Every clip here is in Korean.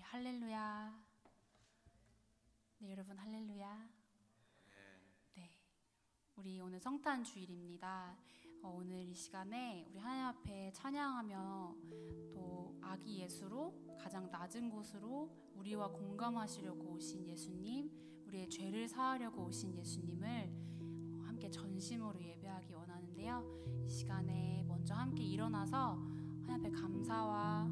할렐루야. 네, 여러분 할렐루야. 네, 우리 오늘 성탄 주일입니다. 오늘 이 시간에 우리 하나님 앞에 찬양하며 또 아기 예수로 가장 낮은 곳으로 우리와 공감하시려고 오신 예수님, 우리의 죄를 사하려고 오신 예수님을 함께 전심으로 예배하기 원하는데요. 이 시간에 먼저 함께 일어나서 하나님 앞에 감사와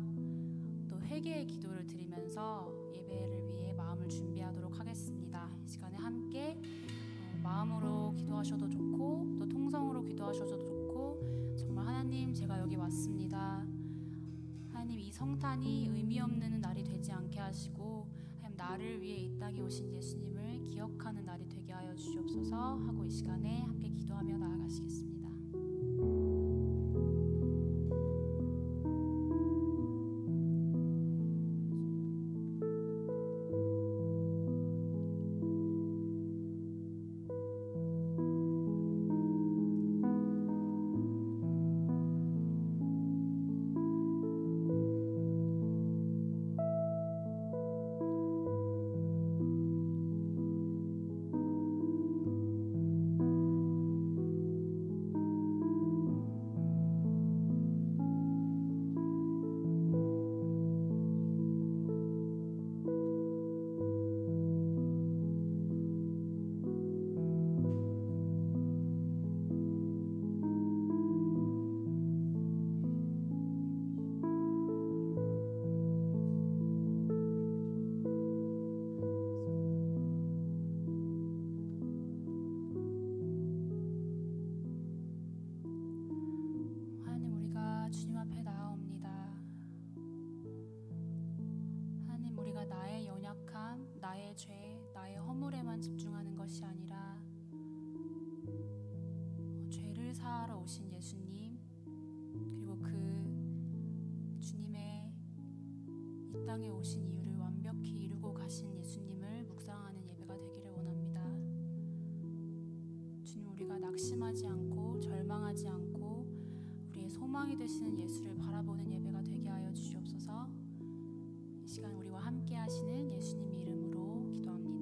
또 회개의 기도를 드리면서 예배를 위해 마음을 준비하도록 하겠습니다. 이 시간에 함께 마음으로 기도하셔도 좋고 또 통성으로 기도하셔도 좋고, 정말 하나님, 제가 여기 왔습니다. 하나님, 이 성탄이 의미 없는 날이 되지 않게 하시고 하나님, 나를 위해 이 땅에 오신 예수님을 기억하는 날이 되게 하여 주시옵소서 하고 이 시간에 함께 기도하며 나아가시겠습니다. 나의 죄, 나의 허물에만 집중하는 것이 아니라 죄를 사하러 오신 예수님, 그리고 그 주님의 이 땅에 오신 이유를 완벽히 이루고 가신 예수님을 묵상하는 예배가 되기를 원합니다. 주님, 우리가 낙심하지 않고 절망하지 않고 우리의 소망이 되시는 예수를 바라보는 예배가 되게 하여 주시옵소서. 이 시간 우리와 함께 하시는 예수님 이름으로 기도합니다.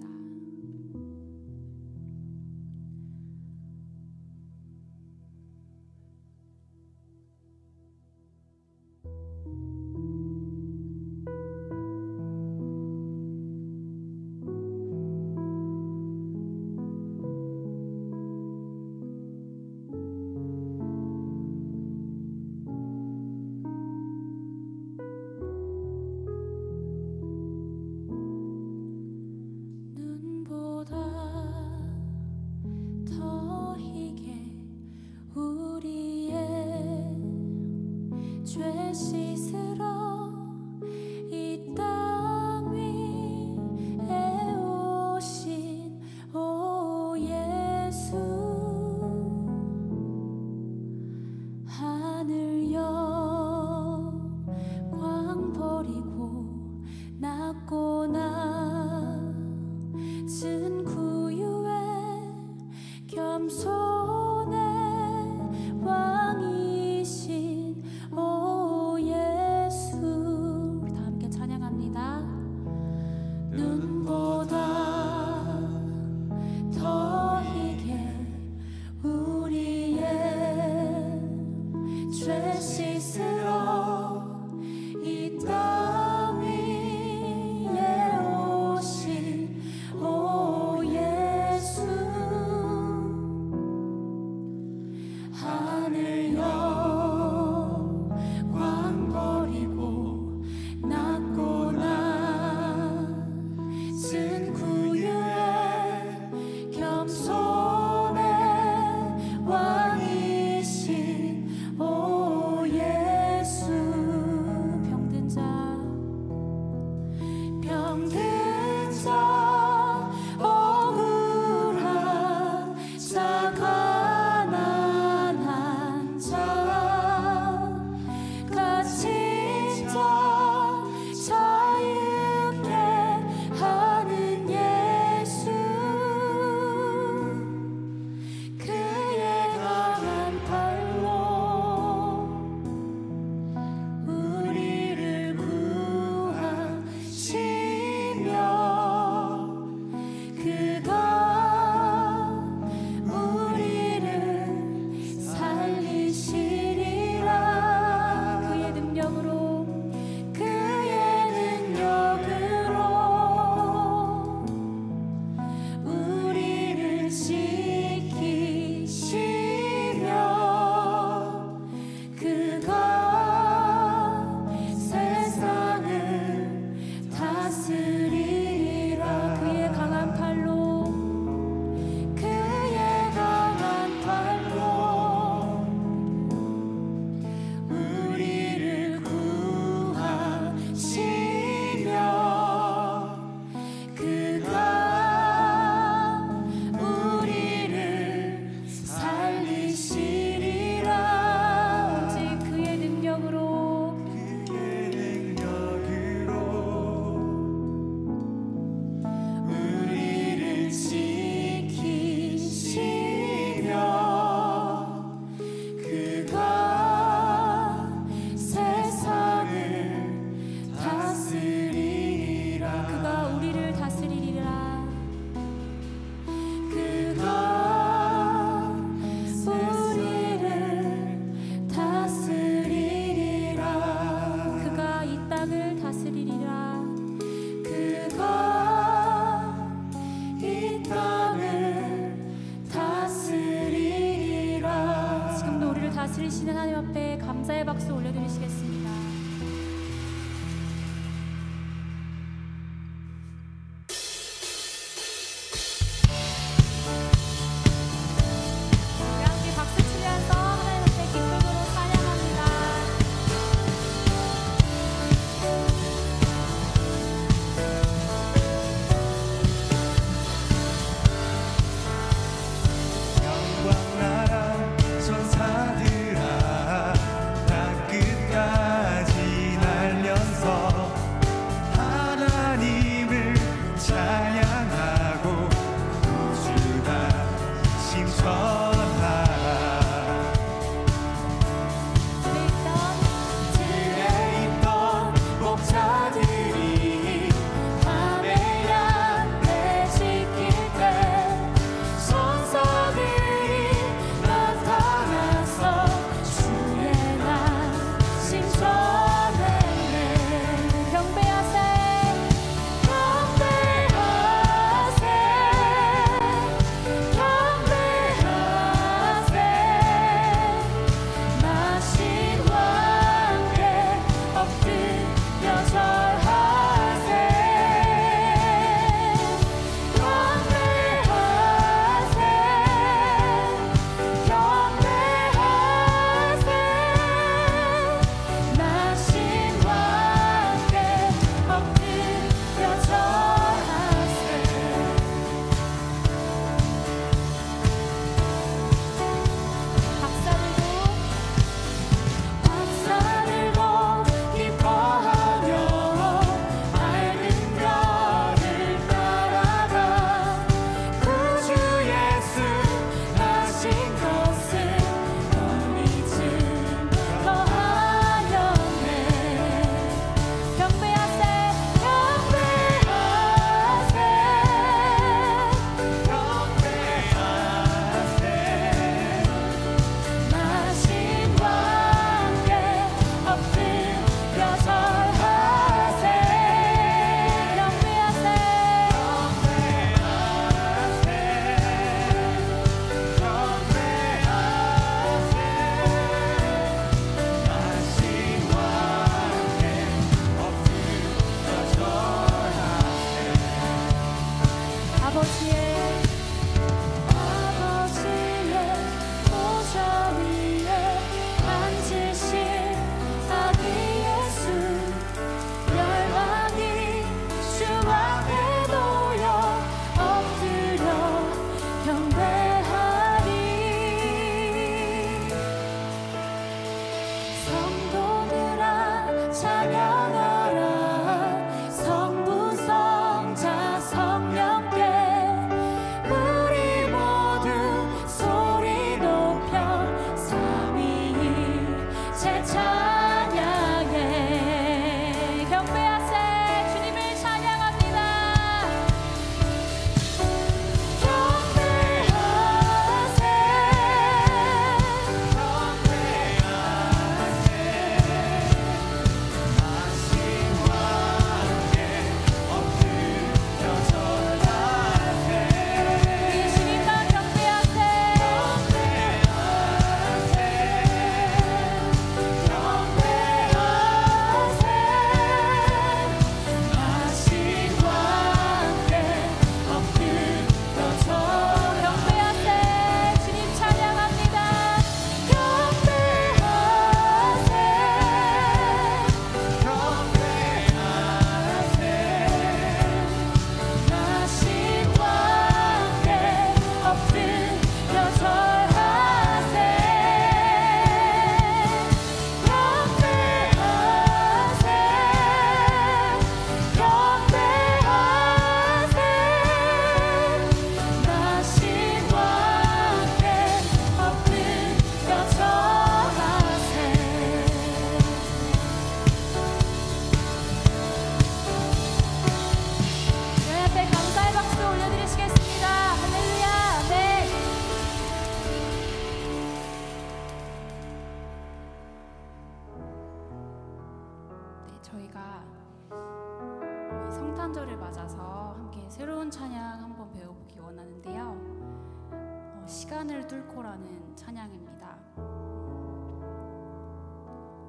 성탄절을 맞아서 함께 새로운 찬양 한번 배워보기 원하는데요. 시간을 뚫고라는 찬양입니다.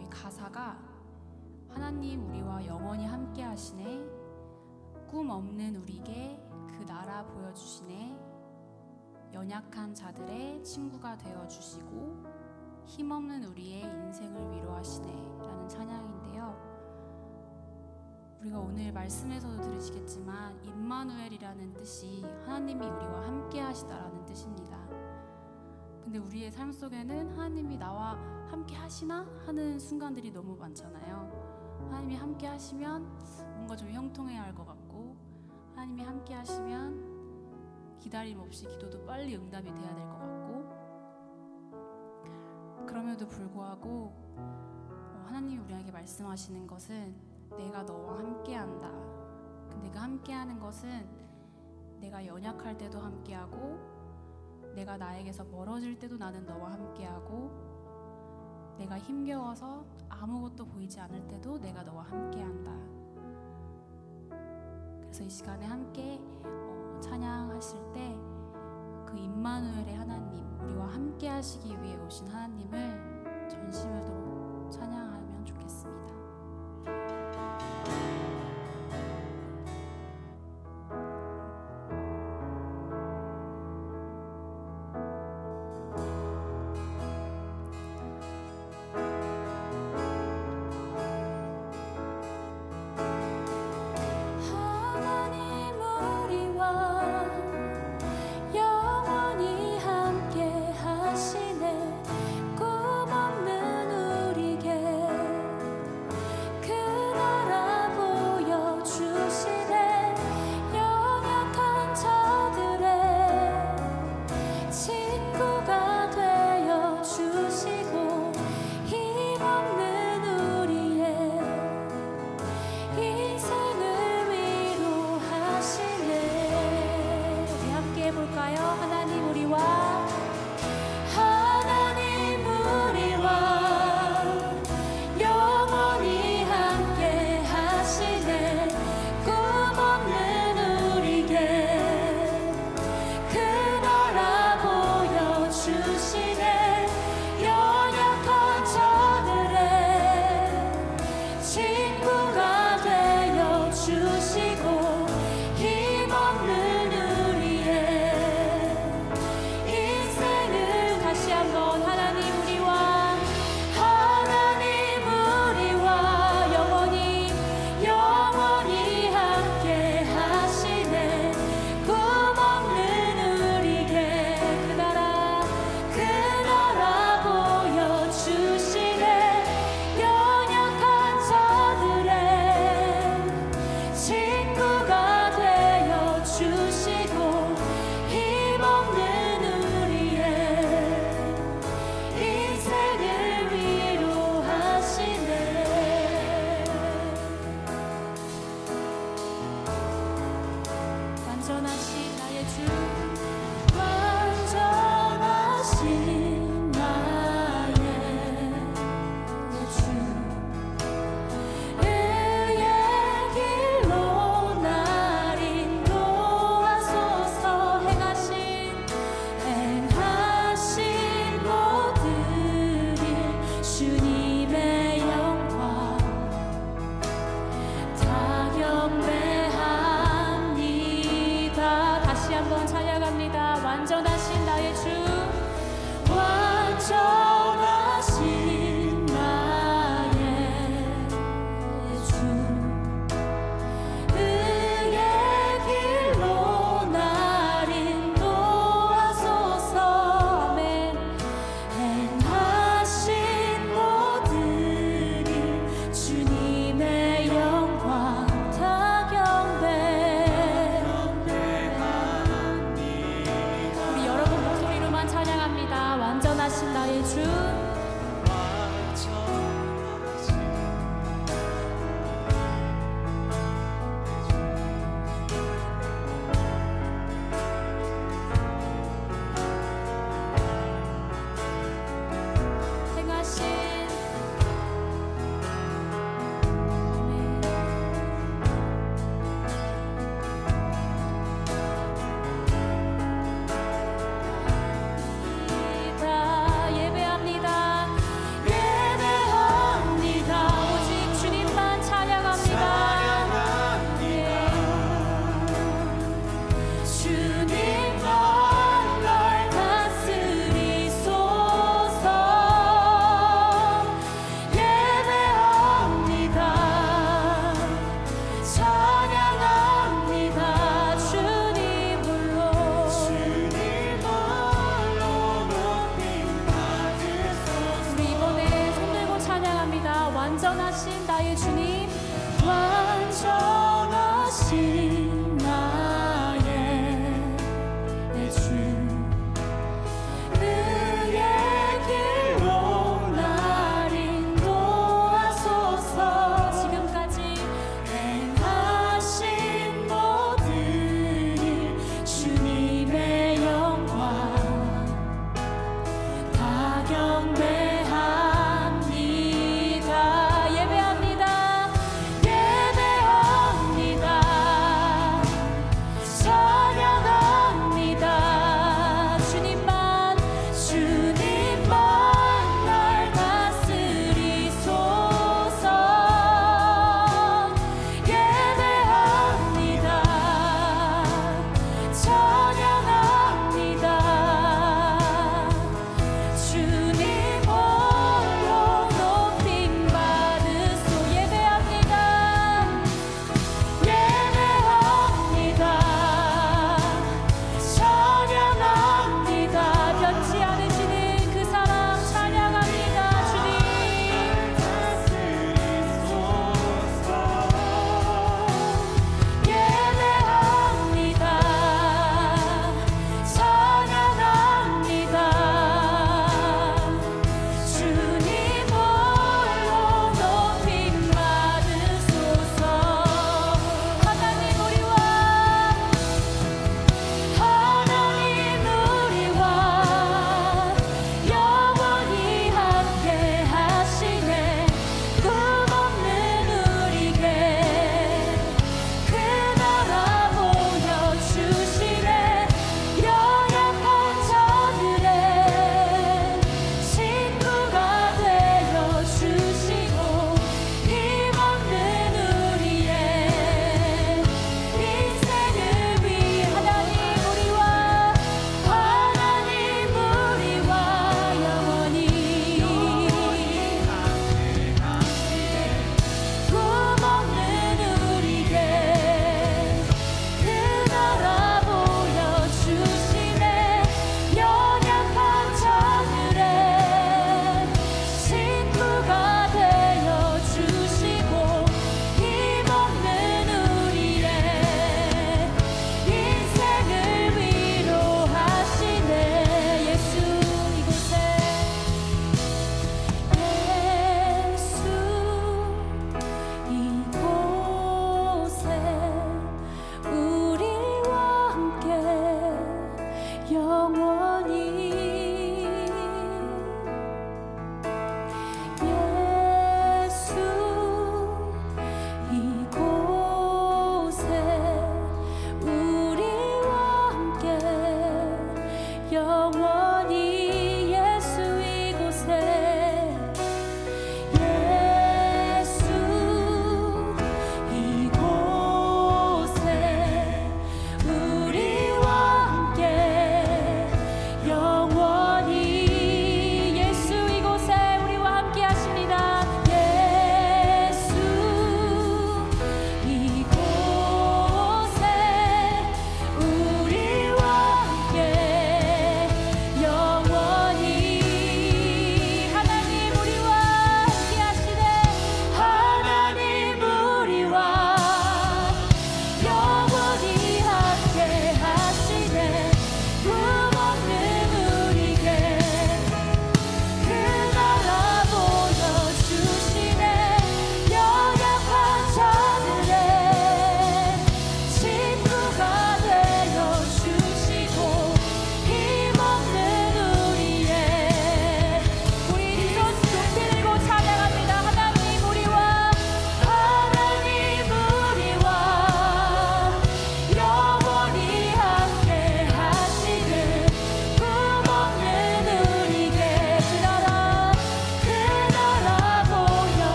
이 가사가 하나님 우리와 영원히 함께 하시네, 꿈 없는 우리에게 그 나라 보여주시네, 연약한 자들의 친구가 되어주시고 힘없는 우리의 인생을 위로하시네 라는 찬양인데요. 우리가 오늘 말씀에서도 들으시겠지만 임마누엘이라는 뜻이 하나님이 우리와 함께 하시다라는 뜻입니다. 근데 우리의 삶 속에는 하나님이 나와 함께 하시나 하는 순간들이 너무 많잖아요. 하나님이 함께 하시면 뭔가 좀 형통해야 할 것 같고, 하나님이 함께 하시면 기다림 없이 기도도 빨리 응답이 돼야 될 것 같고, 그럼에도 불구하고 하나님이 우리에게 말씀하시는 것은 내가 너와 함께한다. 근데 그 함께하는 것은 내가 연약할 때도 함께하고, 내가 나에게서 멀어질 때도 나는 너와 함께하고, 내가 힘겨워서 아무것도 보이지 않을 때도 내가 너와 함께한다. 그래서 이 시간에 함께 찬양하실 때 그 임마누엘의 하나님, 우리와 함께 하시기 위해 오신 하나님을 전심으로 찬양하면 좋겠습니다. 다시 한번 찬양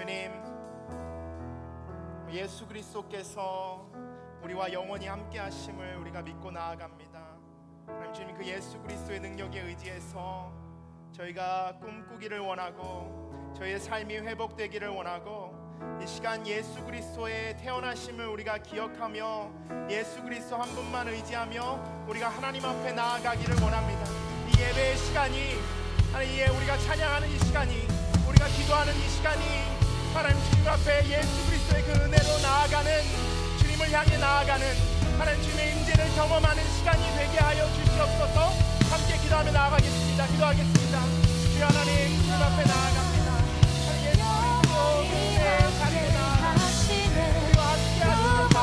주님, 예수 그리스도께서 우리와 영원히 함께 하심을 우리가 믿고 나아갑니다. 하나님 주님, 그 예수 그리스도의 능력에 의지해서 저희가 꿈꾸기를 원하고 저희의 삶이 회복되기를 원하고 이 시간 예수 그리스도의 태어나심을 우리가 기억하며 예수 그리스도 한 분만 의지하며 우리가 하나님 앞에 나아가기를 원합니다. 이 예배의 시간이, 하나님, 우리가 찬양하는 이 시간이, 우리가 기도하는 이 시간이 하나님 주님 앞에 예수 그리스도의 그 은혜로 나아가는, 주님을 향해 나아가는 하나님 주님의 임재를 경험하는 시간이 되게 하여 주시옵소서. 함께 기도하며 나아가겠습니다. 기도하겠습니다. 주여 하나님, 주님 앞에 나아갑니다. 하나님 예수 그리스도 그의 자리에 나아가시네 우리와 함께 하시옵소서.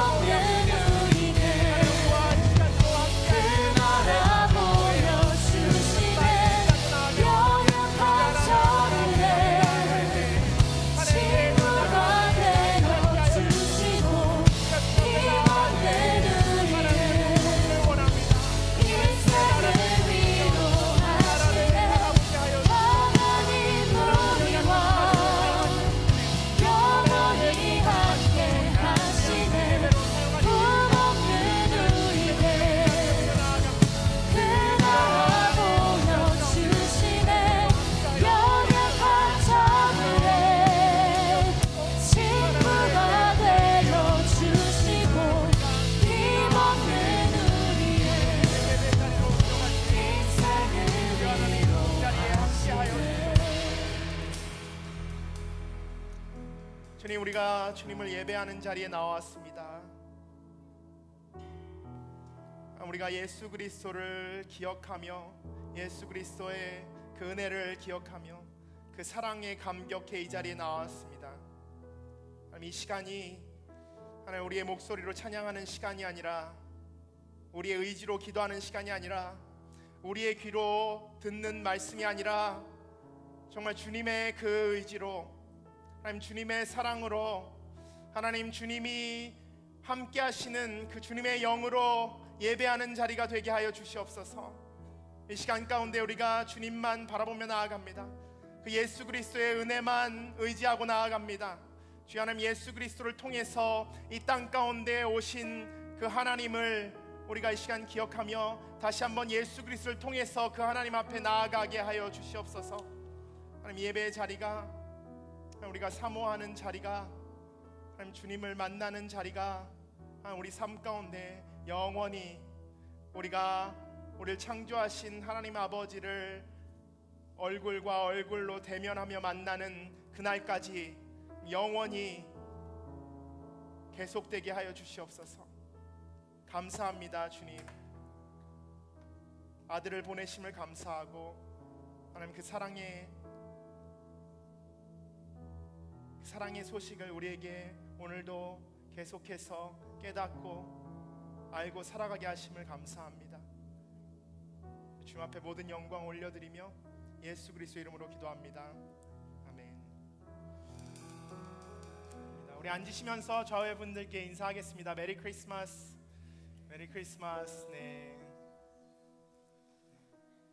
주님, 우리가 주님을 예배하는 자리에 나왔습니다. 우리가 예수 그리스도를 기억하며 예수 그리스도의 그 은혜를 기억하며 그 사랑에 감격해 이 자리에 나왔습니다. 이 시간이 하나님 우리의 목소리로 찬양하는 시간이 아니라, 우리의 의지로 기도하는 시간이 아니라, 우리의 귀로 듣는 말씀이 아니라, 정말 주님의 그 의지로, 하나님 주님의 사랑으로, 하나님 주님이 함께 하시는 그 주님의 영으로 예배하는 자리가 되게 하여 주시옵소서. 이 시간 가운데 우리가 주님만 바라보며 나아갑니다. 그 예수 그리스도의 은혜만 의지하고 나아갑니다. 주여 하나님, 예수 그리스도를 통해서 이 땅 가운데 오신 그 하나님을 우리가 이 시간 기억하며 다시 한번 예수 그리스도를 통해서 그 하나님 앞에 나아가게 하여 주시옵소서. 하나님, 예배의 자리가, 우리가 사모하는 자리가, 하나님 주님을 만나는 자리가 우리 삶 가운데 영원히 우리가 우리를 창조하신 하나님 아버지를 얼굴과 얼굴로 대면하며 만나는 그날까지 영원히 계속되게 하여 주시옵소서. 감사합니다. 주님, 아들을 보내심을 감사하고 하나님 그 사랑의 소식을 우리에게 오늘도 계속해서 깨닫고 알고 살아가게 하심을 감사합니다. 주님 앞에 모든 영광 올려드리며 예수 그리스도 이름으로 기도합니다. 아멘. 우리 앉으시면서 좌우분들께 인사하겠습니다. 메리 크리스마스. 메리 크리스마스. 네.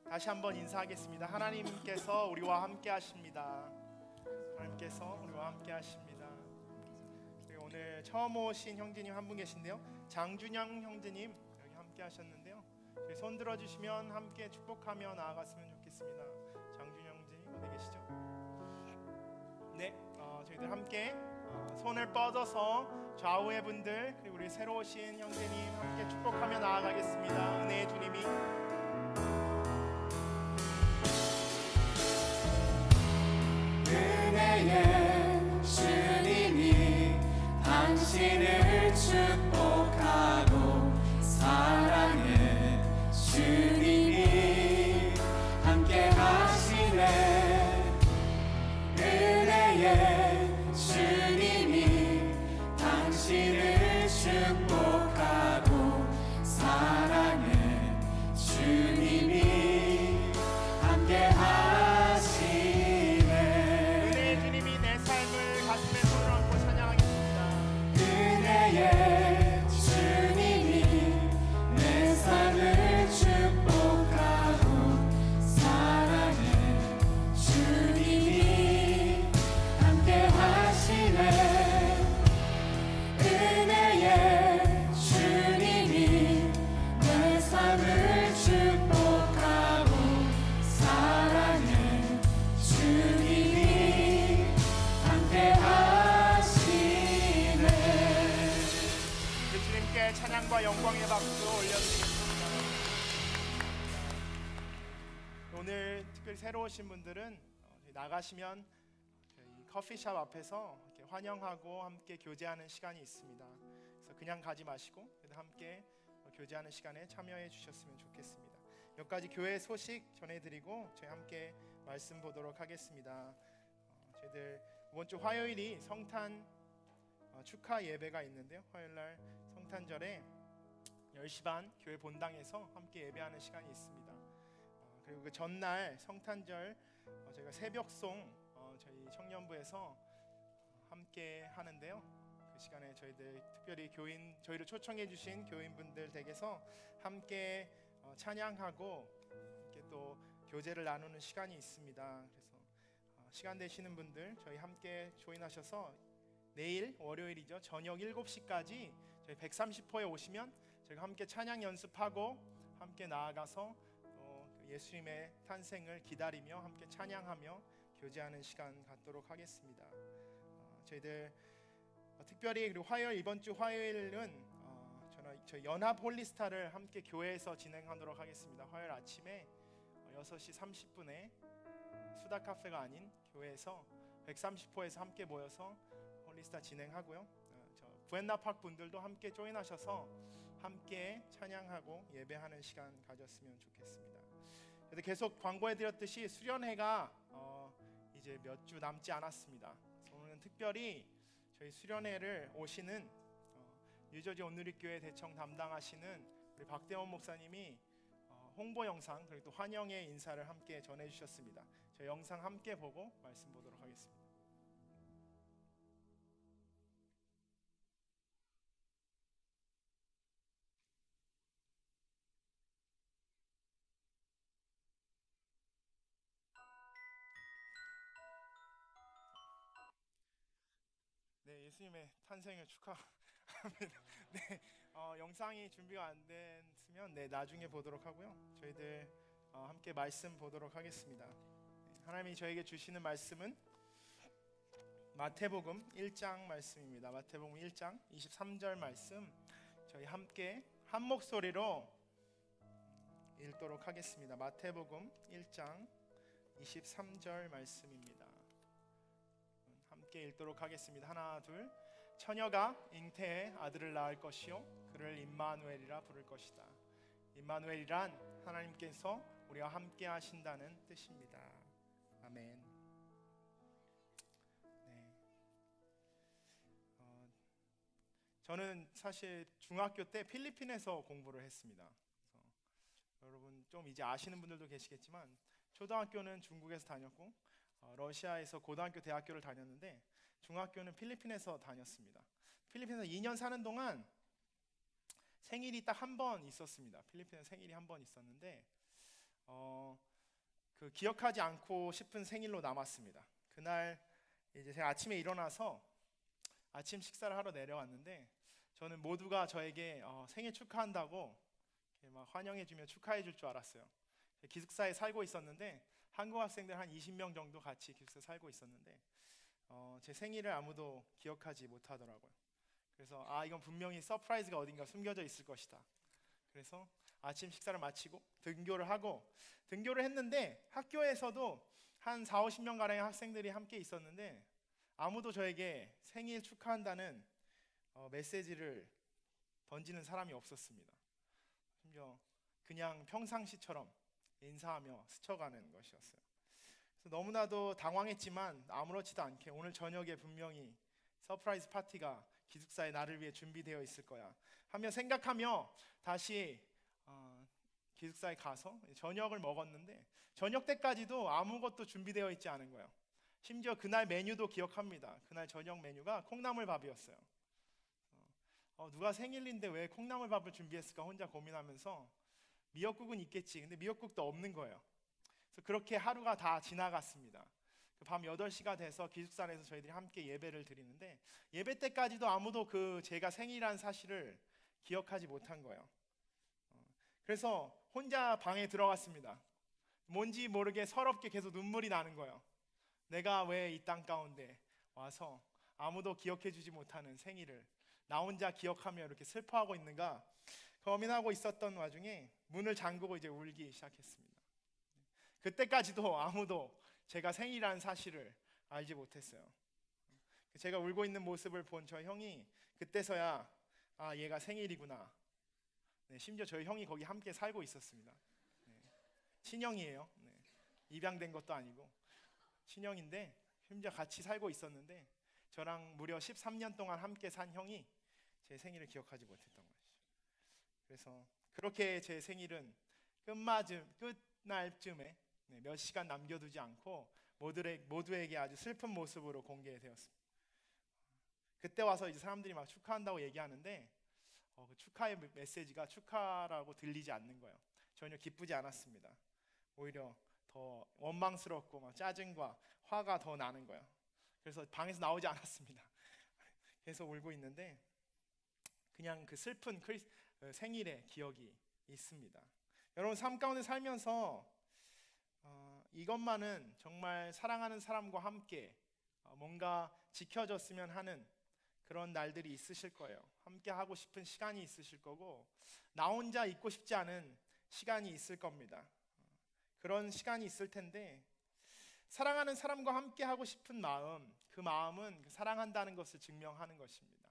다시 한번 인사하겠습니다. 하나님께서 우리와 함께 하십니다. 하나님께서 우리와 함께 하십니다. 그리고 오늘 처음 오신 형제님 한 분 계신데요, 장준영 형제님 여기 함께 하셨는데요, 저희 손 들어주시면 함께 축복하며 나아갔으면 좋겠습니다. 장준영 형제님 어디 계시죠? 네, 저희들 함께 손을 뻗어서 좌우의 분들 그리고 우리 새로 오신 형제님 함께 축복하며 나아가겠습니다. 은혜의 주님이 은혜의 주님이 당신을 축복하고 사랑의 주님이 함께 하시네. 은혜의 주님이 당신을 축복하고 올려드리겠습니다. 오늘 특별히 새로 오신 분들은 저희 나가시면 저희 커피숍 앞에서 이렇게 환영하고 함께 교제하는 시간이 있습니다. 그래서 그냥 가지 마시고 함께 교제하는 시간에 참여해 주셨으면 좋겠습니다. 몇 가지 교회 소식 전해드리고 저희 함께 말씀 보도록 하겠습니다. 저희들 이번 주 화요일이 성탄 축하 예배가 있는데요. 화요일날 성탄절에 10시 반 교회 본당에서 함께 예배하는 시간이 있습니다. 그리고 그 전날 성탄절 저희가 새벽송 저희 청년부에서 함께 하는데요. 그 시간에 저희들 특별히 저희를 초청해 주신 교인분들 댁에서 함께 찬양하고 이렇게 또 교제를 나누는 시간이 있습니다. 그래서 시간 되시는 분들 저희 함께 조인하셔서 내일 월요일이죠. 저녁 7시까지 저희 130호에 오시면 저희가 함께 찬양 연습하고 함께 나아가서 또 예수님의 탄생을 기다리며 함께 찬양하며 교제하는 시간 갖도록 하겠습니다. 저희들 특별히 그리고 화요일 이번 주 화요일은 저희 연합 홀리스타를 함께 교회에서 진행하도록 하겠습니다. 화요일 아침에 6시 30분에 수다 카페가 아닌 교회에서 130호에서 함께 모여서 홀리스타 진행하고요. 부엔나팍 분들도 함께 조인하셔서 함께 찬양하고 예배하는 시간 가졌으면 좋겠습니다. 그래서 계속 광고해드렸듯이 수련회가 이제 몇 주 남지 않았습니다. 그래서 오늘은 특별히 저희 수련회를 오시는 뉴저지 온누리교회 대청 담당하시는 우리 박대원 목사님이 홍보 영상 그리고 또 환영의 인사를 함께 전해주셨습니다. 저희 영상 함께 보고 말씀 보도록 하겠습니다. 네, 예수님의 탄생을 축하합니다. 네, 영상이 준비가 안 됐으면 나중에 보도록 하고요. 저희들 함께 말씀 보도록 하겠습니다. 하나님이 저에게 주시는 말씀은 마태복음 1장 말씀입니다. 마태복음 1장 23절 말씀 저희 함께 한 목소리로 읽도록 하겠습니다. 마태복음 1장 23절 말씀입니다. 함께 읽도록 하겠습니다. 하나 둘. 처녀가 잉태해 아들을 낳을 것이요 그를 임마누엘이라 부를 것이다. 임마누엘이란 하나님께서 우리와 함께 하신다는 뜻입니다. 아멘. 네. 저는 사실 중학교 때 필리핀에서 공부를 했습니다. 그래서 여러분 좀 이제 아시는 분들도 계시겠지만 초등학교는 중국에서 다녔고 러시아에서 고등학교 대학교를 다녔는데 중학교는 필리핀에서 다녔습니다. 필리핀에서 2년 사는 동안 생일이 딱 한 번 있었습니다. 필리핀에 생일이 한 번 있었는데 그 기억하지 않고 싶은 생일로 남았습니다. 그날 이제 제가 아침에 일어나서 아침 식사를 하러 내려왔는데 저는 모두가 저에게 생일 축하한다고 막 환영해주며 축하해줄 줄 알았어요. 기숙사에 살고 있었는데 한국 학생들 한 20명 정도 같이 기숙사에 살고 있었는데 제 생일을 아무도 기억하지 못하더라고요. 그래서 이건 분명히 서프라이즈가 어딘가 숨겨져 있을 것이다. 그래서 아침 식사를 마치고 등교를 했는데 학교에서도 한 4, 50명 가량의 학생들이 함께 있었는데 아무도 저에게 생일 축하한다는 메시지를 던지는 사람이 없었습니다. 심지어 그냥 평상시처럼 인사하며 스쳐가는 것이었어요. 그래서 너무나도 당황했지만 아무렇지도 않게 오늘 저녁에 분명히 서프라이즈 파티가 기숙사에 나를 위해 준비되어 있을 거야 하며 생각하며 다시 기숙사에 가서 저녁을 먹었는데 저녁 때까지도 아무것도 준비되어 있지 않은 거예요. 심지어 그날 메뉴도 기억합니다. 그날 저녁 메뉴가 콩나물밥이었어요. 누가 생일인데 왜 콩나물밥을 준비했을까 혼자 고민하면서 미역국은 있겠지. 근데 미역국도 없는 거예요. 그래서 그렇게 하루가 다 지나갔습니다. 밤 8시가 돼서 기숙사 안에서 저희들이 함께 예배를 드리는데 예배 때까지도 아무도 제가 생일이라는 사실을 기억하지 못한 거예요. 그래서 혼자 방에 들어갔습니다. 뭔지 모르게 서럽게 계속 눈물이 나는 거예요. 내가 왜 이 땅 가운데 와서 아무도 기억해 주지 못하는 생일을 나 혼자 기억하며 이렇게 슬퍼하고 있는가. 고민하고 있었던 와중에 문을 잠그고 이제 울기 시작했습니다. 그때까지도 아무도 제가 생일이라는 사실을 알지 못했어요. 제가 울고 있는 모습을 본 저 형이 그때서야 아, 얘가 생일이구나. 네, 심지어 저희 형이 거기 함께 살고 있었습니다. 네, 친형이에요. 네, 입양된 것도 아니고 친형인데 심지어 같이 살고 있었는데 저랑 무려 13년 동안 함께 산 형이 제 생일을 기억하지 못했던 것이죠. 그래서 그렇게 제 생일은 끝날쯤에 몇 시간 남겨두지 않고 모두에게 아주 슬픈 모습으로 공개되었습니다. 그때 와서 이제 사람들이 막 축하한다고 얘기하는데 그 축하의 메시지가 축하라고 들리지 않는 거예요. 전혀 기쁘지 않았습니다. 오히려 더 원망스럽고 막 짜증과 화가 더 나는 거예요. 그래서 방에서 나오지 않았습니다. 계속 울고 있는데 그냥 그 슬픈 생일의 기억이 있습니다. 여러분 삶 가운데 살면서 이것만은 정말 사랑하는 사람과 함께 뭔가 지켜졌으면 하는 그런 날들이 있으실 거예요. 함께 하고 싶은 시간이 있으실 거고 나 혼자 있고 싶지 않은 시간이 있을 겁니다. 그런 시간이 있을 텐데 사랑하는 사람과 함께 하고 싶은 마음, 그 마음은 사랑한다는 것을 증명하는 것입니다.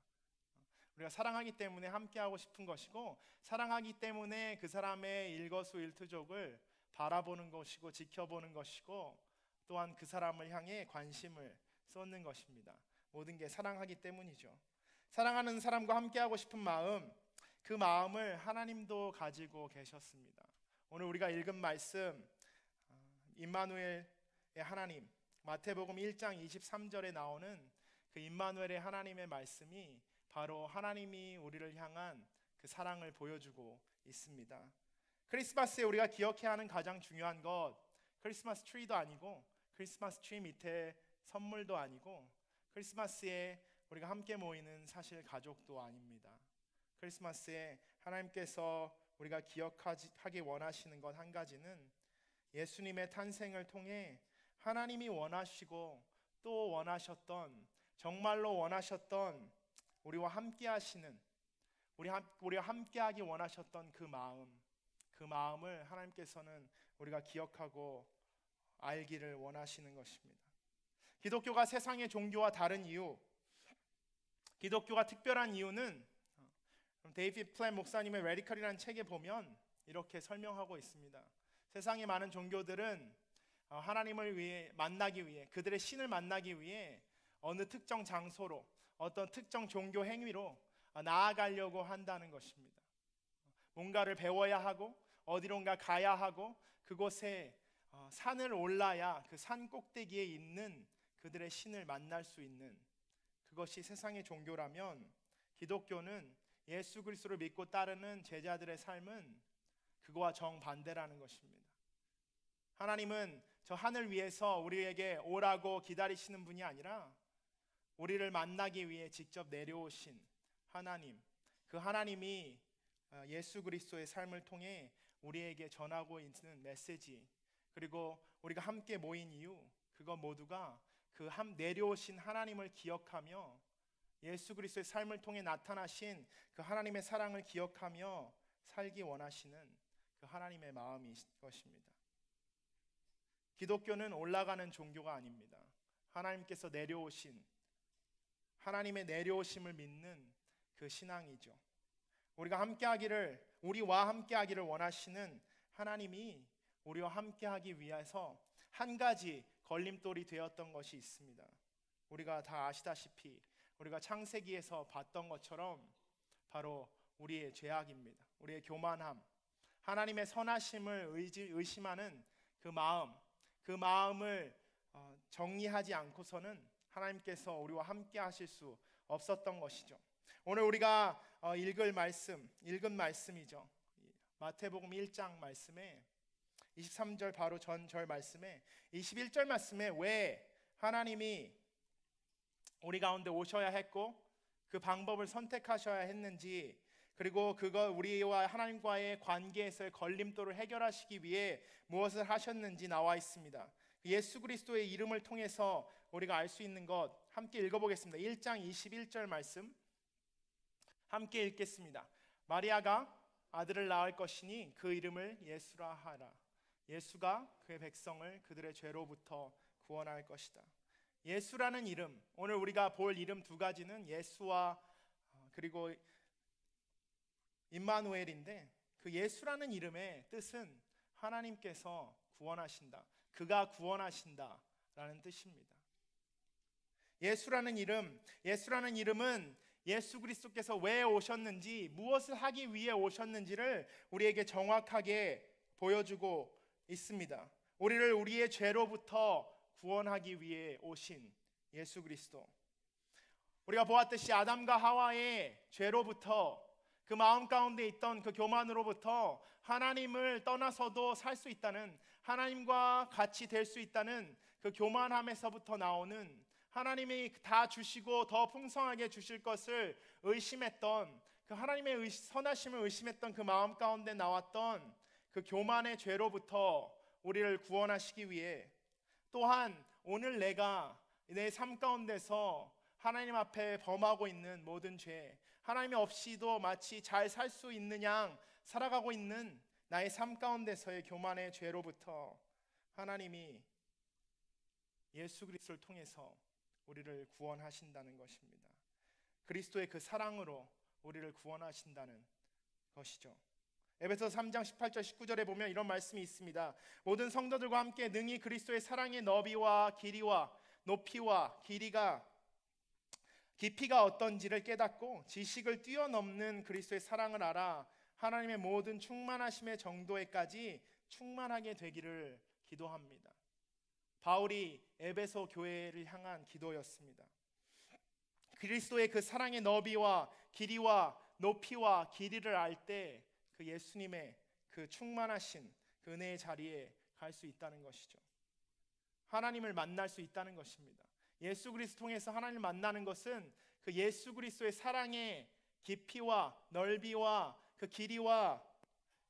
우리가 사랑하기 때문에 함께 하고 싶은 것이고 사랑하기 때문에 그 사람의 일거수일투족을 바라보는 것이고 지켜보는 것이고 또한 그 사람을 향해 관심을 쏟는 것입니다. 모든 게 사랑하기 때문이죠. 사랑하는 사람과 함께하고 싶은 마음, 그 마음을 하나님도 가지고 계셨습니다. 오늘 우리가 읽은 말씀 임마누엘의 하나님, 마태복음 1장 23절에 나오는 그 임마누엘의 하나님의 말씀이 바로 하나님이 우리를 향한 그 사랑을 보여주고 있습니다. 크리스마스에 우리가 기억해야 하는 가장 중요한 것, 크리스마스 트리도 아니고 크리스마스 트리 밑에 선물도 아니고 크리스마스에 우리가 함께 모이는 사실 가족도 아닙니다. 크리스마스에 하나님께서 우리가 기억하기 원하시는 것 한 가지는 예수님의 탄생을 통해 하나님이 원하시고 또 원하셨던, 정말로 원하셨던 우리와 함께 하시는, 우리와 함께하기 원하셨던 그 마음을 하나님께서는 우리가 기억하고 알기를 원하시는 것입니다. 기독교가 세상의 종교와 다른 이유, 기독교가 특별한 이유는 데이비드 플랫 목사님의 레디컬이라는 책에 보면 이렇게 설명하고 있습니다. 세상의 많은 종교들은 하나님을 위해 만나기 위해, 그들의 신을 만나기 위해 어느 특정 장소로, 어떤 특정 종교 행위로 나아가려고 한다는 것입니다. 뭔가를 배워야 하고 어디론가 가야 하고 그곳에 산을 올라야 그 산 꼭대기에 있는 그들의 신을 만날 수 있는, 그것이 세상의 종교라면 기독교는 예수 그리스도를 믿고 따르는 제자들의 삶은 그거와 정반대라는 것입니다. 하나님은 저 하늘 위에서 우리에게 오라고 기다리시는 분이 아니라 우리를 만나기 위해 직접 내려오신 하나님, 그 하나님이 예수 그리스도의 삶을 통해 우리에게 전하고 있는 메시지, 그리고 우리가 함께 모인 이유, 그것 모두가 그 내려오신 하나님을 기억하며 예수 그리스도의 삶을 통해 나타나신 그 하나님의 사랑을 기억하며 살기 원하시는 그 하나님의 마음인 것입니다. 기독교는 올라가는 종교가 아닙니다. 하나님께서 내려오신, 하나님의 내려오심을 믿는 그 신앙이죠. 우리와 함께하기를 원하시는 하나님이 우리와 함께하기 위해서 한 가지 걸림돌이 되었던 것이 있습니다. 우리가 다 아시다시피 우리가 창세기에서 봤던 것처럼 바로 우리의 죄악입니다. 우리의 교만함, 하나님의 선하심을 의심하는 그 마음을 정리하지 않고서는 하나님께서 우리와 함께 하실 수 없었던 것이죠. 오늘 우리가 읽은 말씀이죠. 마태복음 1장 말씀에 23절 바로 전절 말씀에 21절 말씀에 왜 하나님이 우리 가운데 오셔야 했고 그 방법을 선택하셔야 했는지, 그리고 우리와 하나님과의 관계에서의 걸림돌을 해결하시기 위해 무엇을 하셨는지 나와 있습니다. 예수 그리스도의 이름을 통해서 우리가 알 수 있는 것 함께 읽어보겠습니다. 1장 21절 말씀 함께 읽겠습니다. 마리아가 아들을 낳을 것이니 그 이름을 예수라 하라. 예수가 그의 백성을 그들의 죄로부터 구원할 것이다. 예수라는 이름, 오늘 우리가 볼 이름 두 가지는 예수와 그리고 임마누엘인데, 그 예수라는 이름의 뜻은 하나님께서 구원하신다, 그가 구원하신다 라는 뜻입니다. 예수라는 이름은 예수 그리스도께서 왜 오셨는지, 무엇을 하기 위해 오셨는지를 우리에게 정확하게 보여주고 있습니다. 우리를 우리의 죄로부터 구원하기 위해 오신 예수 그리스도. 우리가 보았듯이 아담과 하와의 죄로부터, 그 마음 가운데 있던 그 교만으로부터 하나님을 떠나서도 살 수 있다는, 하나님과 같이 될 수 있다는 그 교만함에서부터 나오는, 하나님이 다 주시고 더 풍성하게 주실 것을 의심했던, 그 하나님의 선하심을 의심했던 그 마음 가운데 나왔던 그 교만의 죄로부터 우리를 구원하시기 위해, 또한 오늘 내가 내 삶 가운데서 하나님 앞에 범하고 있는 모든 죄, 하나님 없이도 마치 잘 살 수 있는 양 살아가고 있는 나의 삶 가운데서의 교만의 죄로부터 하나님이 예수 그리스도를 통해서 우리를 구원하신다는 것입니다. 그리스도의 그 사랑으로 우리를 구원하신다는 것이죠. 에베소서 3장 18절 19절에 보면 이런 말씀이 있습니다. 모든 성도들과 함께 능히 그리스도의 사랑의 너비와 길이와 높이와 깊이가 어떤지를 깨닫고 지식을 뛰어넘는 그리스도의 사랑을 알아 하나님의 모든 충만하심의 정도에까지 충만하게 되기를 기도합니다. 바울이 에베소 교회를 향한 기도였습니다. 그리스도의 그 사랑의 너비와 길이와 높이와 길이를 알 때 그 예수님의 그 충만하신 그 은혜의 자리에 갈 수 있다는 것이죠. 하나님을 만날 수 있다는 것입니다. 예수 그리스도 통해서 하나님을 만나는 것은 그 예수 그리스도의 사랑의 깊이와 넓이와 그 길이와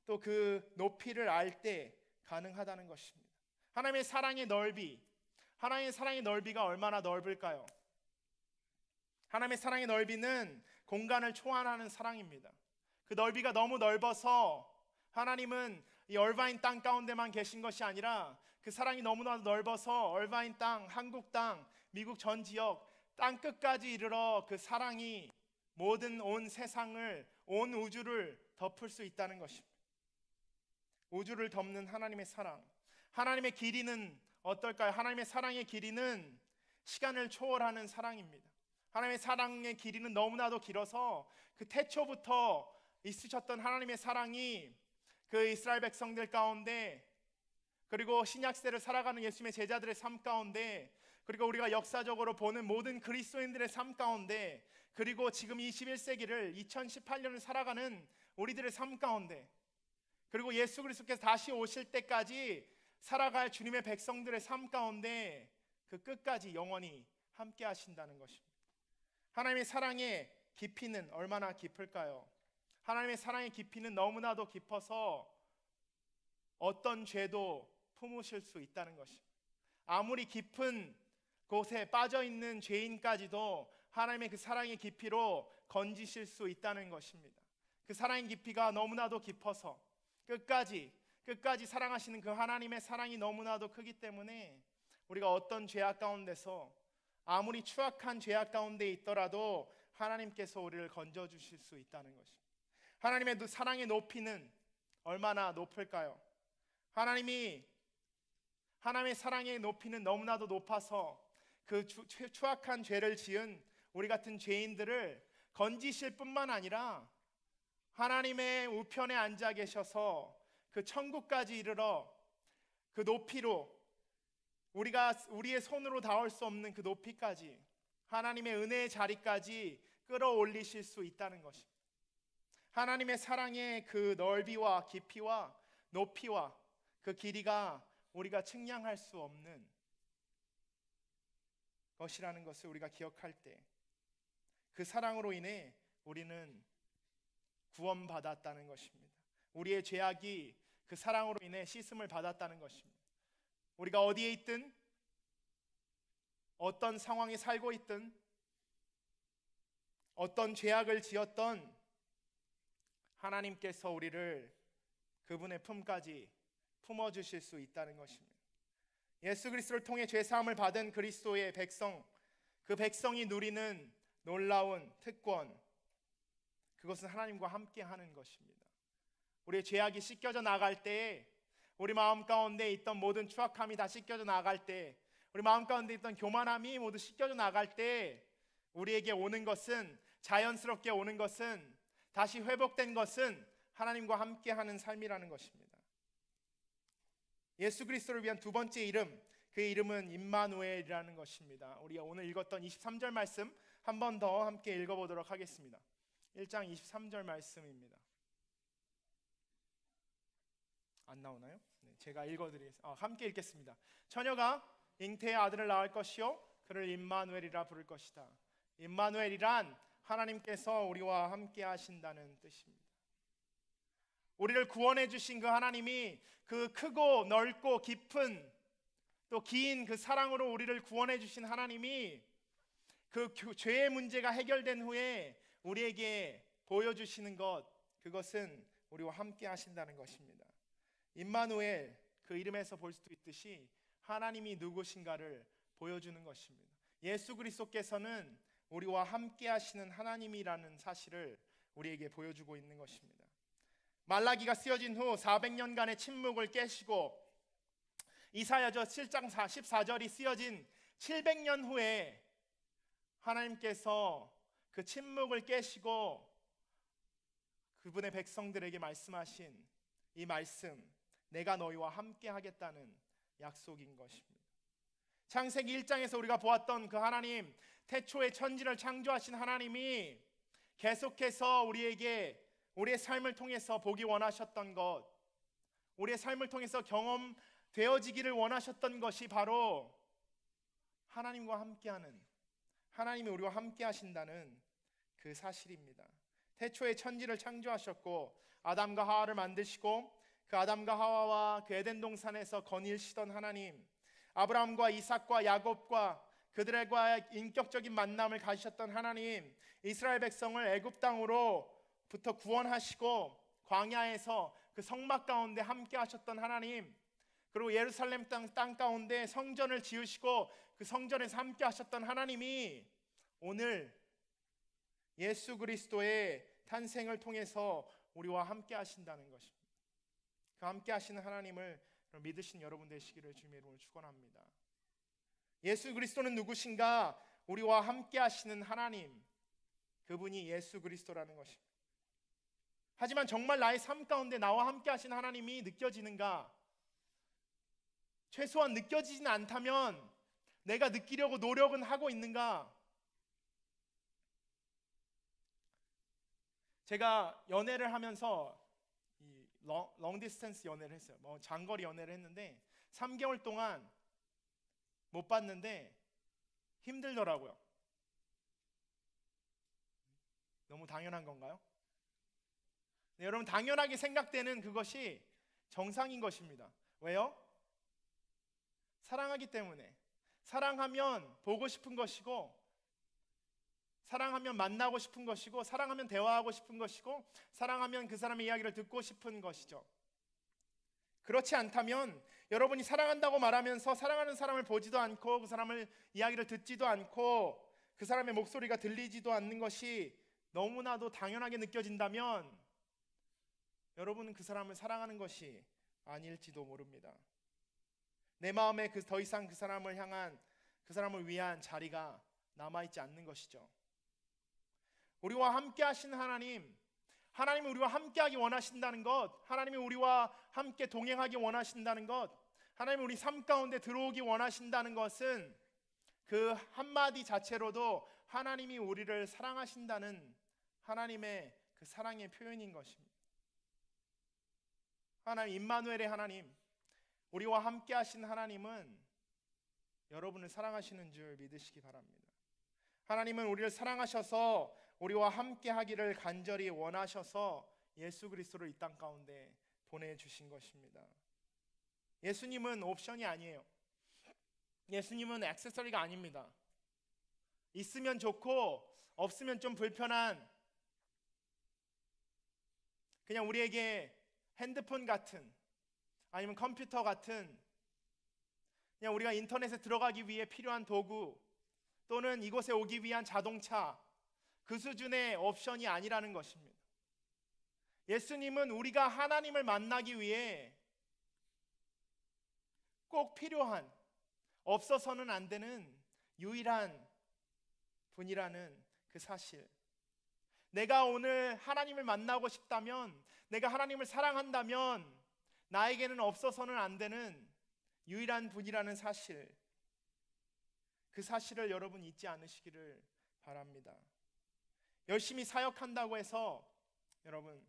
또 그 높이를 알 때 가능하다는 것입니다. 하나님의 사랑의 넓이가 얼마나 넓을까요? 하나님의 사랑의 넓이는 공간을 초월하는 사랑입니다. 그 넓이가 너무 넓어서 하나님은 이 얼바인 땅 가운데만 계신 것이 아니라 그 사랑이 너무나도 넓어서 얼바인 땅, 한국 땅, 미국 전 지역 땅 끝까지 이르러 그 사랑이 모든 온 세상을, 온 우주를 덮을 수 있다는 것입니다. 우주를 덮는 하나님의 사랑. 하나님의 길이는 어떨까요? 하나님의 사랑의 길이는 시간을 초월하는 사랑입니다. 하나님의 사랑의 길이는 너무나도 길어서 그 태초부터 있으셨던 하나님의 사랑이 그 이스라엘 백성들 가운데, 그리고 신약시대를 살아가는 예수님의 제자들의 삶 가운데, 그리고 우리가 역사적으로 보는 모든 그리스도인들의 삶 가운데, 그리고 지금 21세기를 2018년을 살아가는 우리들의 삶 가운데, 그리고 예수 그리스도께서 다시 오실 때까지 살아갈 주님의 백성들의 삶 가운데 그 끝까지 영원히 함께 하신다는 것입니다. 하나님의 사랑의 깊이는 얼마나 깊을까요? 하나님의 사랑의 깊이는 너무나도 깊어서 어떤 죄도 품으실 수 있다는 것입니다. 아무리 깊은 곳에 빠져있는 죄인까지도 하나님의 그 사랑의 깊이로 건지실 수 있다는 것입니다. 그 사랑의 깊이가 너무나도 깊어서 끝까지 사랑하시는 그 하나님의 사랑이 너무나도 크기 때문에 우리가 어떤 죄악 가운데서, 아무리 추악한 죄악 가운데 있더라도 하나님께서 우리를 건져주실 수 있다는 것입니다. 하나님의 사랑의 높이는 얼마나 높을까요? 하나님의 사랑의 높이는 너무나도 높아서 그 추악한 죄를 지은 우리 같은 죄인들을 건지실 뿐만 아니라 하나님의 우편에 앉아 계셔서 그 천국까지 이르러 그 높이로, 우리의 손으로 닿을 수 없는 그 높이까지, 하나님의 은혜의 자리까지 끌어올리실 수 있다는 것입니다. 하나님의 사랑의 그 넓이와 깊이와 높이와 그 길이가 우리가 측량할 수 없는 것이라는 것을 우리가 기억할 때, 그 사랑으로 인해 우리는 구원받았다는 것입니다. 우리의 죄악이 그 사랑으로 인해 씻음을 받았다는 것입니다. 우리가 어디에 있든, 어떤 상황에 살고 있든, 어떤 죄악을 지었던 하나님께서 우리를 그분의 품까지 품어주실 수 있다는 것입니다. 예수 그리스도를 통해 죄사함을 받은 그리스도의 백성, 그 백성이 누리는 놀라운 특권, 그것은 하나님과 함께 하는 것입니다. 우리의 죄악이 씻겨져 나갈 때에, 우리 마음 가운데 있던 모든 추악함이 다 씻겨져 나갈 때, 우리 마음 가운데 있던 교만함이 모두 씻겨져 나갈 때 우리에게 오는 것은, 자연스럽게 오는 것은, 다시 회복된 것은 하나님과 함께하는 삶이라는 것입니다. 예수 그리스도를 위한 두 번째 이름, 그 이름은 임마누엘이라는 것입니다. 우리가 오늘 읽었던 23절 말씀 한 번 더 함께 읽어보도록 하겠습니다. 1장 23절 말씀입니다. 안 나오나요? 네, 제가 읽어드리겠습니다. 함께 읽겠습니다. 처녀가 잉태의 아들을 낳을 것이요 그를 임마누엘이라 부를 것이다. 임마누엘이란 하나님께서 우리와 함께 하신다는 뜻입니다. 우리를 구원해 주신 그 하나님이 그 크고 넓고 깊은 또 긴 그 사랑으로 우리를 구원해 주신 하나님이 그 죄의 문제가 해결된 후에 우리에게 보여주시는 것, 그것은 우리와 함께 하신다는 것입니다. 임마누엘, 그 이름에서 볼 수도 있듯이 하나님이 누구신가를 보여주는 것입니다. 예수 그리스도께서는 우리와 함께 하시는 하나님이라는 사실을 우리에게 보여주고 있는 것입니다. 말라기가 쓰여진 후 400년간의 침묵을 깨시고 이사야서 7장 14절이 쓰여진 700년 후에 하나님께서 그 침묵을 깨시고 그분의 백성들에게 말씀하신 이 말씀, 내가 너희와 함께 하겠다는 약속인 것입니다. 창세기 1장에서 우리가 보았던 그 하나님, 태초에 천지를 창조하신 하나님이 계속해서 우리에게 우리의 삶을 통해서 보기 원하셨던 것, 우리의 삶을 통해서 경험되어지기를 원하셨던 것이 바로 하나님과 함께하는, 하나님이 우리와 함께 하신다는 그 사실입니다. 태초에 천지를 창조하셨고 아담과 하와를 만드시고 그 아담과 하와와 그 에덴 동산에서 거닐시던 하나님, 아브라함과 이삭과 야곱과 그들과 인격적인 만남을 가지셨던 하나님, 이스라엘 백성을 애굽 땅으로부터 구원하시고 광야에서 그 성막 가운데 함께 하셨던 하나님, 그리고 예루살렘 땅 가운데 성전을 지으시고 그 성전에서 함께 하셨던 하나님이 오늘 예수 그리스도의 탄생을 통해서 우리와 함께 하신다는 것입니다. 그 함께 하시는 하나님을 믿으신 여러분 되시기를 주님의 이름으로 축원합니다. 예수 그리스도는 누구신가? 우리와 함께 하시는 하나님, 그분이 예수 그리스도라는 것입니다. 하지만 정말 나의 삶 가운데 나와 함께 하신 하나님이 느껴지는가? 최소한 느껴지진 않다면 내가 느끼려고 노력은 하고 있는가? 제가 연애를 하면서 이 롱 디스턴스 연애를 했어요. 장거리 연애를 했는데 3개월 동안 못 봤는데 힘들더라고요. 너무 당연한 건가요? 네, 여러분, 당연하게 생각되는 그것이 정상인 것입니다. 왜요? 사랑하기 때문에. 사랑하면 보고 싶은 것이고, 사랑하면 만나고 싶은 것이고, 사랑하면 대화하고 싶은 것이고, 사랑하면 그 사람의 이야기를 듣고 싶은 것이죠. 그렇지 않다면 여러분이 사랑한다고 말하면서 사랑하는 사람을 보지도 않고 그 사람을 이야기를 듣지도 않고 그 사람의 목소리가 들리지도 않는 것이 너무나도 당연하게 느껴진다면 여러분은 그 사람을 사랑하는 것이 아닐지도 모릅니다. 내 마음에 더 이상 그 사람을 향한, 그 사람을 위한 자리가 남아있지 않는 것이죠. 우리와 함께 하시는 하나님, 하나님이 우리와 함께하기 원하신다는 것, 하나님이 우리와 함께 동행하기 원하신다는 것, 하나님이 우리 삶 가운데 들어오기 원하신다는 것은 그 한마디 자체로도 하나님이 우리를 사랑하신다는 하나님의 그 사랑의 표현인 것입니다. 하나님, 임마누엘의 하나님, 우리와 함께 하신 하나님은 여러분을 사랑하시는 줄 믿으시기 바랍니다. 하나님은 우리를 사랑하셔서 우리와 함께 하기를 간절히 원하셔서 예수 그리스도를 이 땅 가운데 보내주신 것입니다. 예수님은 옵션이 아니에요. 예수님은 액세서리가 아닙니다. 있으면 좋고 없으면 좀 불편한 그냥 우리에게 핸드폰 같은, 아니면 컴퓨터 같은, 그냥 우리가 인터넷에 들어가기 위해 필요한 도구, 또는 이곳에 오기 위한 자동차, 그 수준의 옵션이 아니라는 것입니다. 예수님은 우리가 하나님을 만나기 위해 꼭 필요한, 없어서는 안 되는 유일한 분이라는 그 사실. 내가 오늘 하나님을 만나고 싶다면, 내가 하나님을 사랑한다면 나에게는 없어서는 안 되는 유일한 분이라는 사실, 그 사실을 여러분 잊지 않으시기를 바랍니다. 열심히 사역한다고 해서, 여러분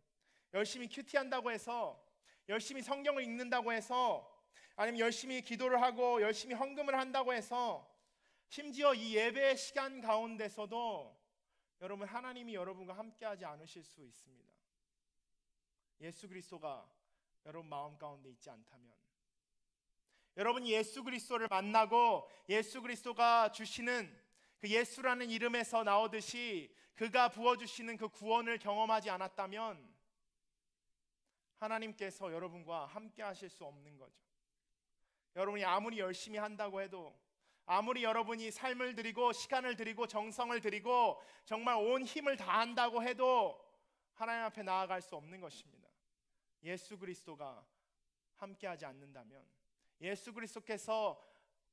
열심히 큐티한다고 해서, 열심히 성경을 읽는다고 해서, 아니면 열심히 기도를 하고 열심히 헌금을 한다고 해서, 심지어 이 예배 시간 가운데서도 여러분 하나님이 여러분과 함께하지 않으실 수 있습니다. 예수 그리스도가 여러분 마음 가운데 있지 않다면, 여러분이 예수 그리스도를 만나고 예수 그리스도가 주시는 그 예수라는 이름에서 나오듯이 그가 부어주시는 그 구원을 경험하지 않았다면 하나님께서 여러분과 함께 하실 수 없는 거죠. 여러분이 아무리 열심히 한다고 해도, 아무리 여러분이 삶을 드리고 시간을 드리고 정성을 드리고 정말 온 힘을 다한다고 해도 하나님 앞에 나아갈 수 없는 것입니다. 예수 그리스도가 함께하지 않는다면, 예수 그리스도께서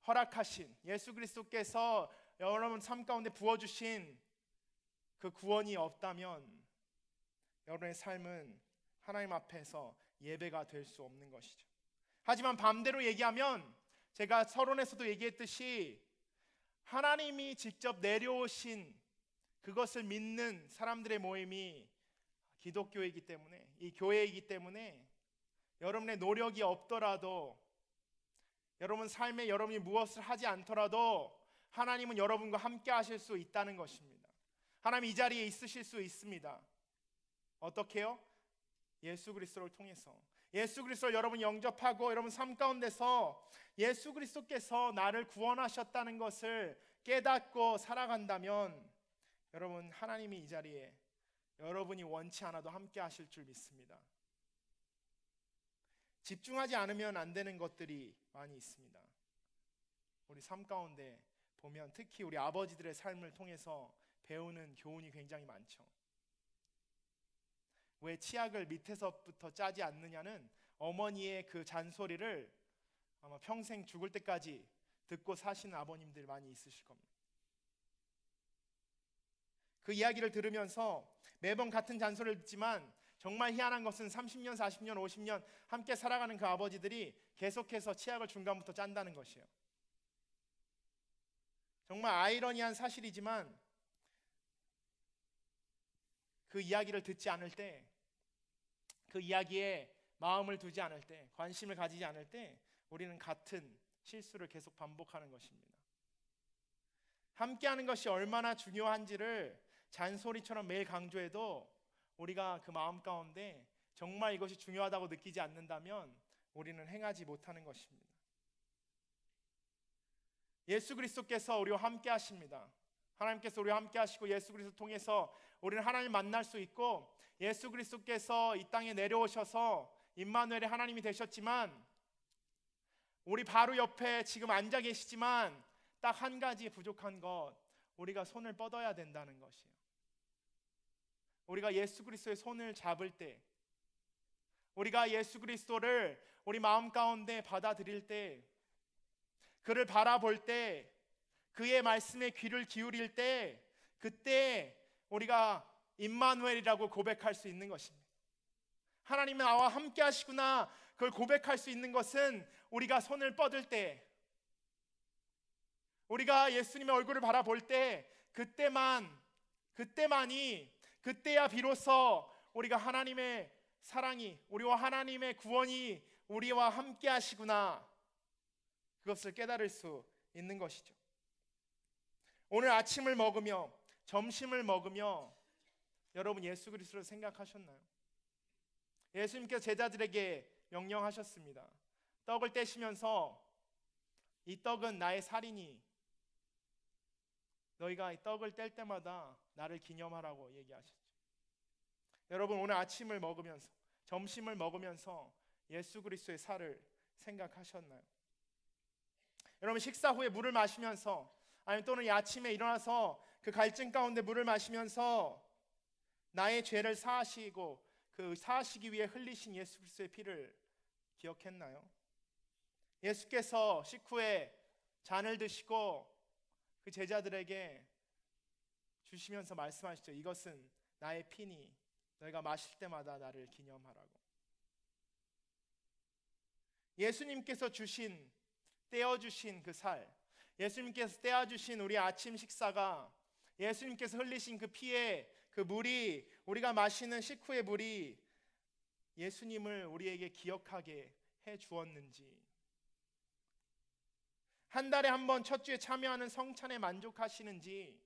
허락하신, 예수 그리스도께서 여러분 삶 가운데 부어주신 그 구원이 없다면 여러분의 삶은 하나님 앞에서 예배가 될 수 없는 것이죠. 하지만 반대로 얘기하면, 제가 서론에서도 얘기했듯이 하나님이 직접 내려오신 그것을 믿는 사람들의 모임이 기독교이기 때문에, 이 교회이기 때문에 여러분의 노력이 없더라도, 여러분 삶에 여러분이 무엇을 하지 않더라도 하나님은 여러분과 함께 하실 수 있다는 것입니다. 하나님 이 자리에 있으실 수 있습니다. 어떻게요? 예수 그리스도를 통해서. 예수 그리스도를 여러분 영접하고 여러분 삶 가운데서 예수 그리스도께서 나를 구원하셨다는 것을 깨닫고 살아간다면, 여러분 하나님이 이 자리에 여러분이 원치 않아도 함께 하실 줄 믿습니다. 집중하지 않으면 안 되는 것들이 많이 있습니다. 우리 삶 가운데 보면 특히 우리 아버지들의 삶을 통해서 배우는 교훈이 굉장히 많죠. 왜 치약을 밑에서부터 짜지 않느냐는 어머니의 그 잔소리를 아마 평생 죽을 때까지 듣고 사시는 아버님들 많이 있으실 겁니다. 그 이야기를 들으면서 매번 같은 잔소리를 듣지만 정말 희한한 것은 30년, 40년, 50년 함께 살아가는 그 아버지들이 계속해서 치약을 중간부터 짠다는 것이에요. 정말 아이러니한 사실이지만 그 이야기를 듣지 않을 때, 그 이야기에 마음을 두지 않을 때, 관심을 가지지 않을 때 우리는 같은 실수를 계속 반복하는 것입니다. 함께하는 것이 얼마나 중요한지를 잔소리처럼 매일 강조해도 우리가 그 마음 가운데 정말 이것이 중요하다고 느끼지 않는다면 우리는 행하지 못하는 것입니다. 예수 그리스도께서 우리와 함께 하십니다. 하나님께서 우리와 함께 하시고 예수 그리스도 통해서 우리는 하나님을 만날 수 있고, 예수 그리스도께서 이 땅에 내려오셔서 임마누엘의 하나님이 되셨지만 우리 바로 옆에 지금 앉아 계시지만 딱 한 가지 부족한 것, 우리가 손을 뻗어야 된다는 것이에요. 우리가 예수 그리스도의 손을 잡을 때, 우리가 예수 그리스도를 우리 마음 가운데 받아들일 때, 그를 바라볼 때, 그의 말씀에 귀를 기울일 때, 그때 우리가 임마누엘이라고 고백할 수 있는 것입니다. 하나님은 나와 함께 하시구나, 그걸 고백할 수 있는 것은 우리가 손을 뻗을 때, 우리가 예수님의 얼굴을 바라볼 때, 그때야 비로소 우리가 하나님의 사랑이, 우리와 하나님의 구원이 우리와 함께 하시구나, 그것을 깨달을 수 있는 것이죠. 오늘 아침을 먹으며 점심을 먹으며 여러분 예수 그리스도를 생각하셨나요? 예수님께서 제자들에게 명령하셨습니다. 떡을 떼시면서 이 떡은 나의 살이니 너희가 이 떡을 뗄 때마다 나를 기념하라고 얘기하셨죠. 여러분 오늘 아침을 먹으면서, 점심을 먹으면서 예수 그리스도의 살을 생각하셨나요? 여러분, 식사 후에 물을 마시면서, 아니면 또는 이 아침에 일어나서 그 갈증 가운데 물을 마시면서 나의 죄를 사하시고 그 사하시기 위해 흘리신 예수 그리스도의 피를 기억했나요? 예수께서 식후에 잔을 드시고 그 제자들에게 주시면서 말씀하시죠. 이것은 나의 피니 너희가 마실 때마다 나를 기념하라고. 예수님께서 떼어주신 그 살, 예수님께서 떼어주신 우리 아침 식사가, 예수님께서 흘리신 그 피의 그 물이, 우리가 마시는 식후의 물이 예수님을 우리에게 기억하게 해 주었는지, 한 달에 한 번 첫 주에 참여하는 성찬에 만족하시는지,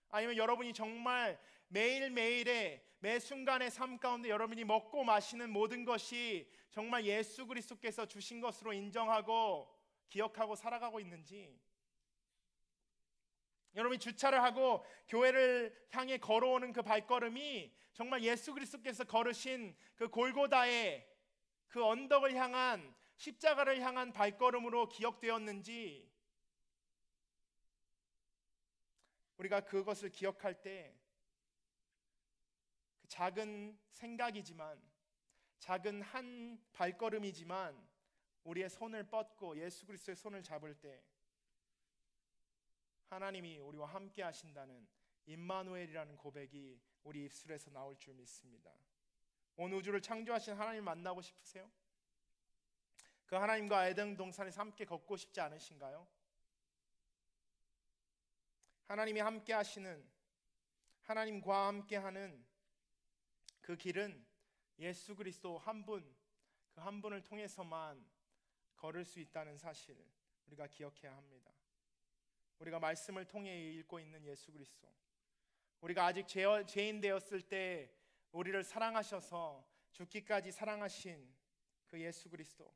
아니면 여러분이 정말 매일매일의 매 순간의 삶 가운데 여러분이 먹고 마시는 모든 것이 정말 예수 그리스도께서 주신 것으로 인정하고 기억하고 살아가고 있는지, 여러분이 주차를 하고 교회를 향해 걸어오는 그 발걸음이 정말 예수 그리스도께서 걸으신 그 골고다의 그 언덕을 향한, 십자가를 향한 발걸음으로 기억되었는지, 우리가 그것을 기억할 때 그 작은 생각이지만, 작은 한 발걸음이지만 우리의 손을 뻗고 예수 그리스도의 손을 잡을 때 하나님이 우리와 함께 하신다는 임마누엘이라는 고백이 우리 입술에서 나올 줄 믿습니다. 온 우주를 창조하신 하나님 만나고 싶으세요? 그 하나님과 에덴 동산에서 함께 걷고 싶지 않으신가요? 하나님이 함께 하시는, 하나님과 함께 하는 그 길은 예수 그리스도 한 분, 그 한 분을 통해서만 걸을 수 있다는 사실 우리가 기억해야 합니다. 우리가 말씀을 통해 읽고 있는 예수 그리스도, 우리가 아직 죄인 되었을 때 우리를 사랑하셔서 죽기까지 사랑하신 그 예수 그리스도,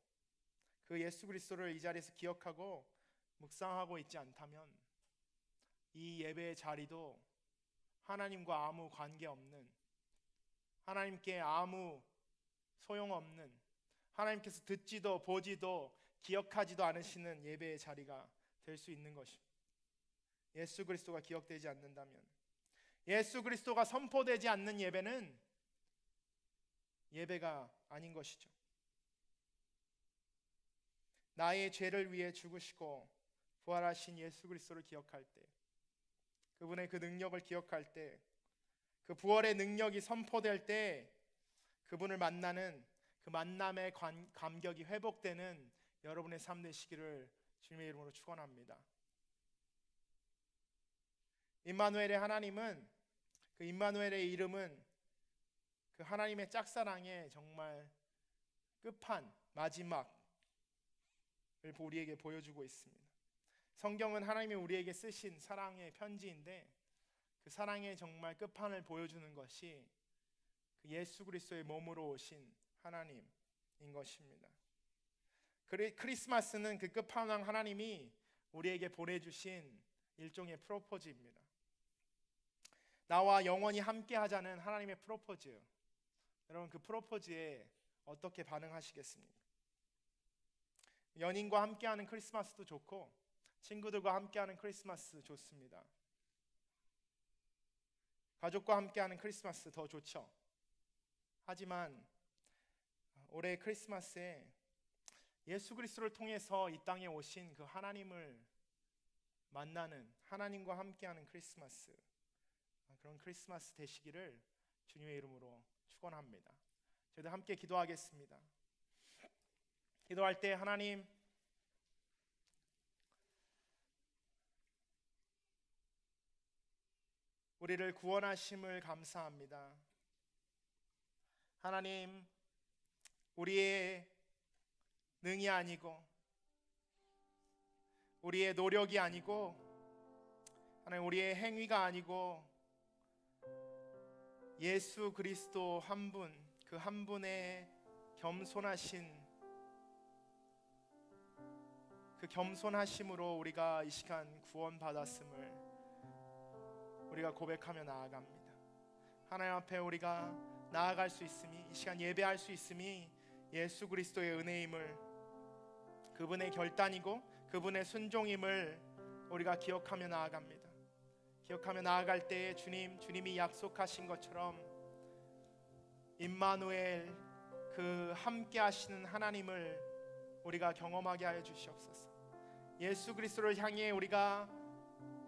그 예수 그리스도를 이 자리에서 기억하고 묵상하고 있지 않다면 이 예배의 자리도 하나님과 아무 관계없는, 하나님께 아무 소용없는, 하나님께서 듣지도 보지도 기억하지도 않으시는 예배의 자리가 될 수 있는 것입니다. 예수 그리스도가 기억되지 않는다면, 예수 그리스도가 선포되지 않는 예배는 예배가 아닌 것이죠. 나의 죄를 위해 죽으시고 부활하신 예수 그리스도를 기억할 때, 그분의 그 능력을 기억할 때, 그 부활의 능력이 선포될 때 그분을 만나는 그 만남의 감격이 회복되는 여러분의 삶 되시기를 주님의 이름으로 축원합니다. 임마누엘의 하나님은, 그 임마누엘의 이름은 그 하나님의 짝사랑의 정말 끝판, 마지막을 우리에게 보여주고 있습니다. 성경은 하나님이 우리에게 쓰신 사랑의 편지인데, 그 사랑의 정말 끝판을 보여주는 것이 그 예수 그리스도의 몸으로 오신 하나님인 것입니다. 크리스마스는 그 끝판왕 하나님이 우리에게 보내주신 일종의 프로포즈입니다. 나와 영원히 함께 하자는 하나님의 프로포즈예요. 여러분, 그 프로포즈에 어떻게 반응하시겠습니까? 연인과 함께하는 크리스마스도 좋고 친구들과 함께하는 크리스마스 좋습니다. 가족과 함께하는 크리스마스 더 좋죠. 하지만 올해 크리스마스에 예수 그리스도를 통해서 이 땅에 오신 그 하나님을 만나는, 하나님과 함께하는 크리스마스, 그런 크리스마스 되시기를 주님의 이름으로 축원합니다. 저희들 함께 기도하겠습니다. 기도할 때 하나님, 우리를 구원하심을 감사합니다. 하나님, 우리의 능이 아니고 우리의 노력이 아니고 하나님 우리의 행위가 아니고 예수 그리스도 한 분, 그 한 분의 겸손하신 그 겸손하심으로 우리가 이 시간 구원받았음을 우리가 고백하며 나아갑니다. 하나님 앞에 우리가 나아갈 수 있음이, 이 시간 예배할 수 있음이 예수 그리스도의 은혜임을, 그분의 결단이고 그분의 순종임을 우리가 기억하며 나아갑니다. 기억하며 나아갈 때에 주님이 약속하신 것처럼 임마누엘, 그 함께 하시는 하나님을 우리가 경험하게 하여 주시옵소서. 예수 그리스도를 향해 우리가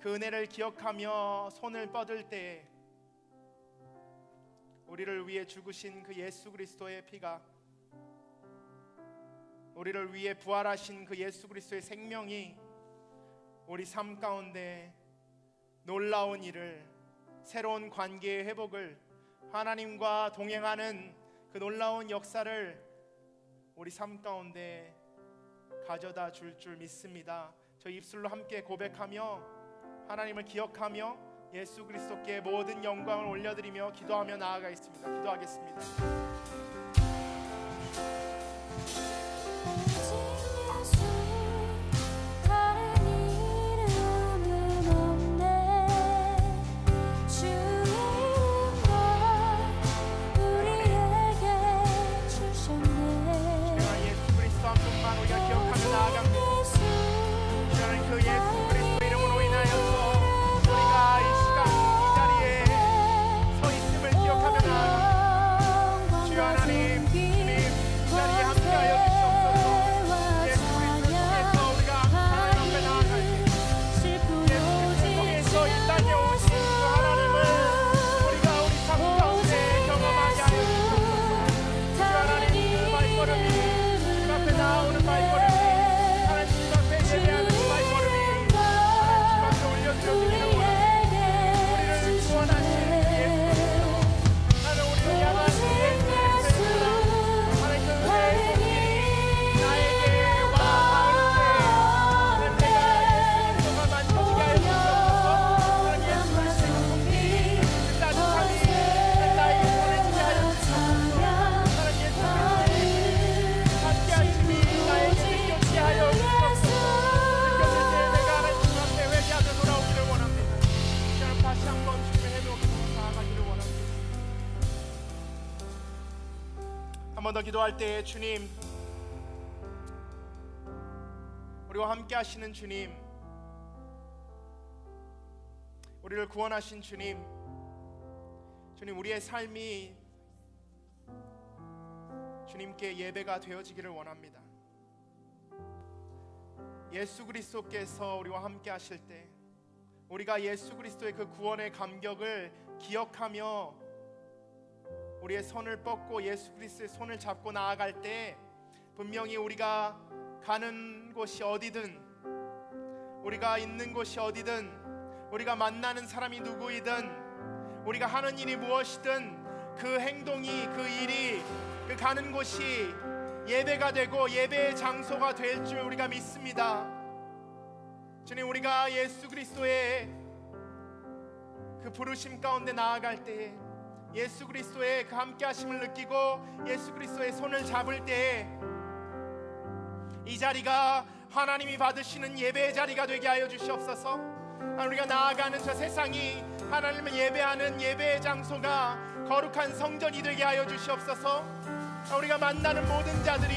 그 은혜를 기억하며 손을 뻗을 때에 우리를 위해 죽으신 그 예수 그리스도의 피가, 우리를 위해 부활하신 그 예수 그리스도의 생명이 우리 삶 가운데 놀라운 일을, 새로운 관계의 회복을, 하나님과 동행하는 그 놀라운 역사를 우리 삶 가운데 가져다 줄 줄 믿습니다. 저 입술로 함께 고백하며 하나님을 기억하며 예수 그리스도께 모든 영광을 올려드리며 기도하며 나아가겠습니다. 기도하겠습니다. 한 번 더 기도할 때에 주님, 우리와 함께 하시는 주님, 우리를 구원하신 주님, 우리의 삶이 주님께 예배가 되어지기를 원합니다. 예수 그리스도께서 우리와 함께 하실 때 우리가 예수 그리스도의 그 구원의 감격을 기억하며 우리의 손을 뻗고 예수 그리스도의 손을 잡고 나아갈 때 분명히 우리가 가는 곳이 어디든, 우리가 있는 곳이 어디든, 우리가 만나는 사람이 누구이든, 우리가 하는 일이 무엇이든 그 행동이, 그 일이, 그 가는 곳이 예배가 되고 예배의 장소가 될 줄 우리가 믿습니다. 주님, 우리가 예수 그리스도의 그 부르심 가운데 나아갈 때에 예수 그리스도의 그 함께 하심을 느끼고 예수 그리스도의 손을 잡을 때에 이 자리가 하나님이 받으시는 예배의 자리가 되게 하여 주시옵소서. 우리가 나아가는 저 세상이 하나님을 예배하는 예배의 장소가 거룩한 성전이 되게 하여 주시옵소서. 우리가 만나는 모든 자들이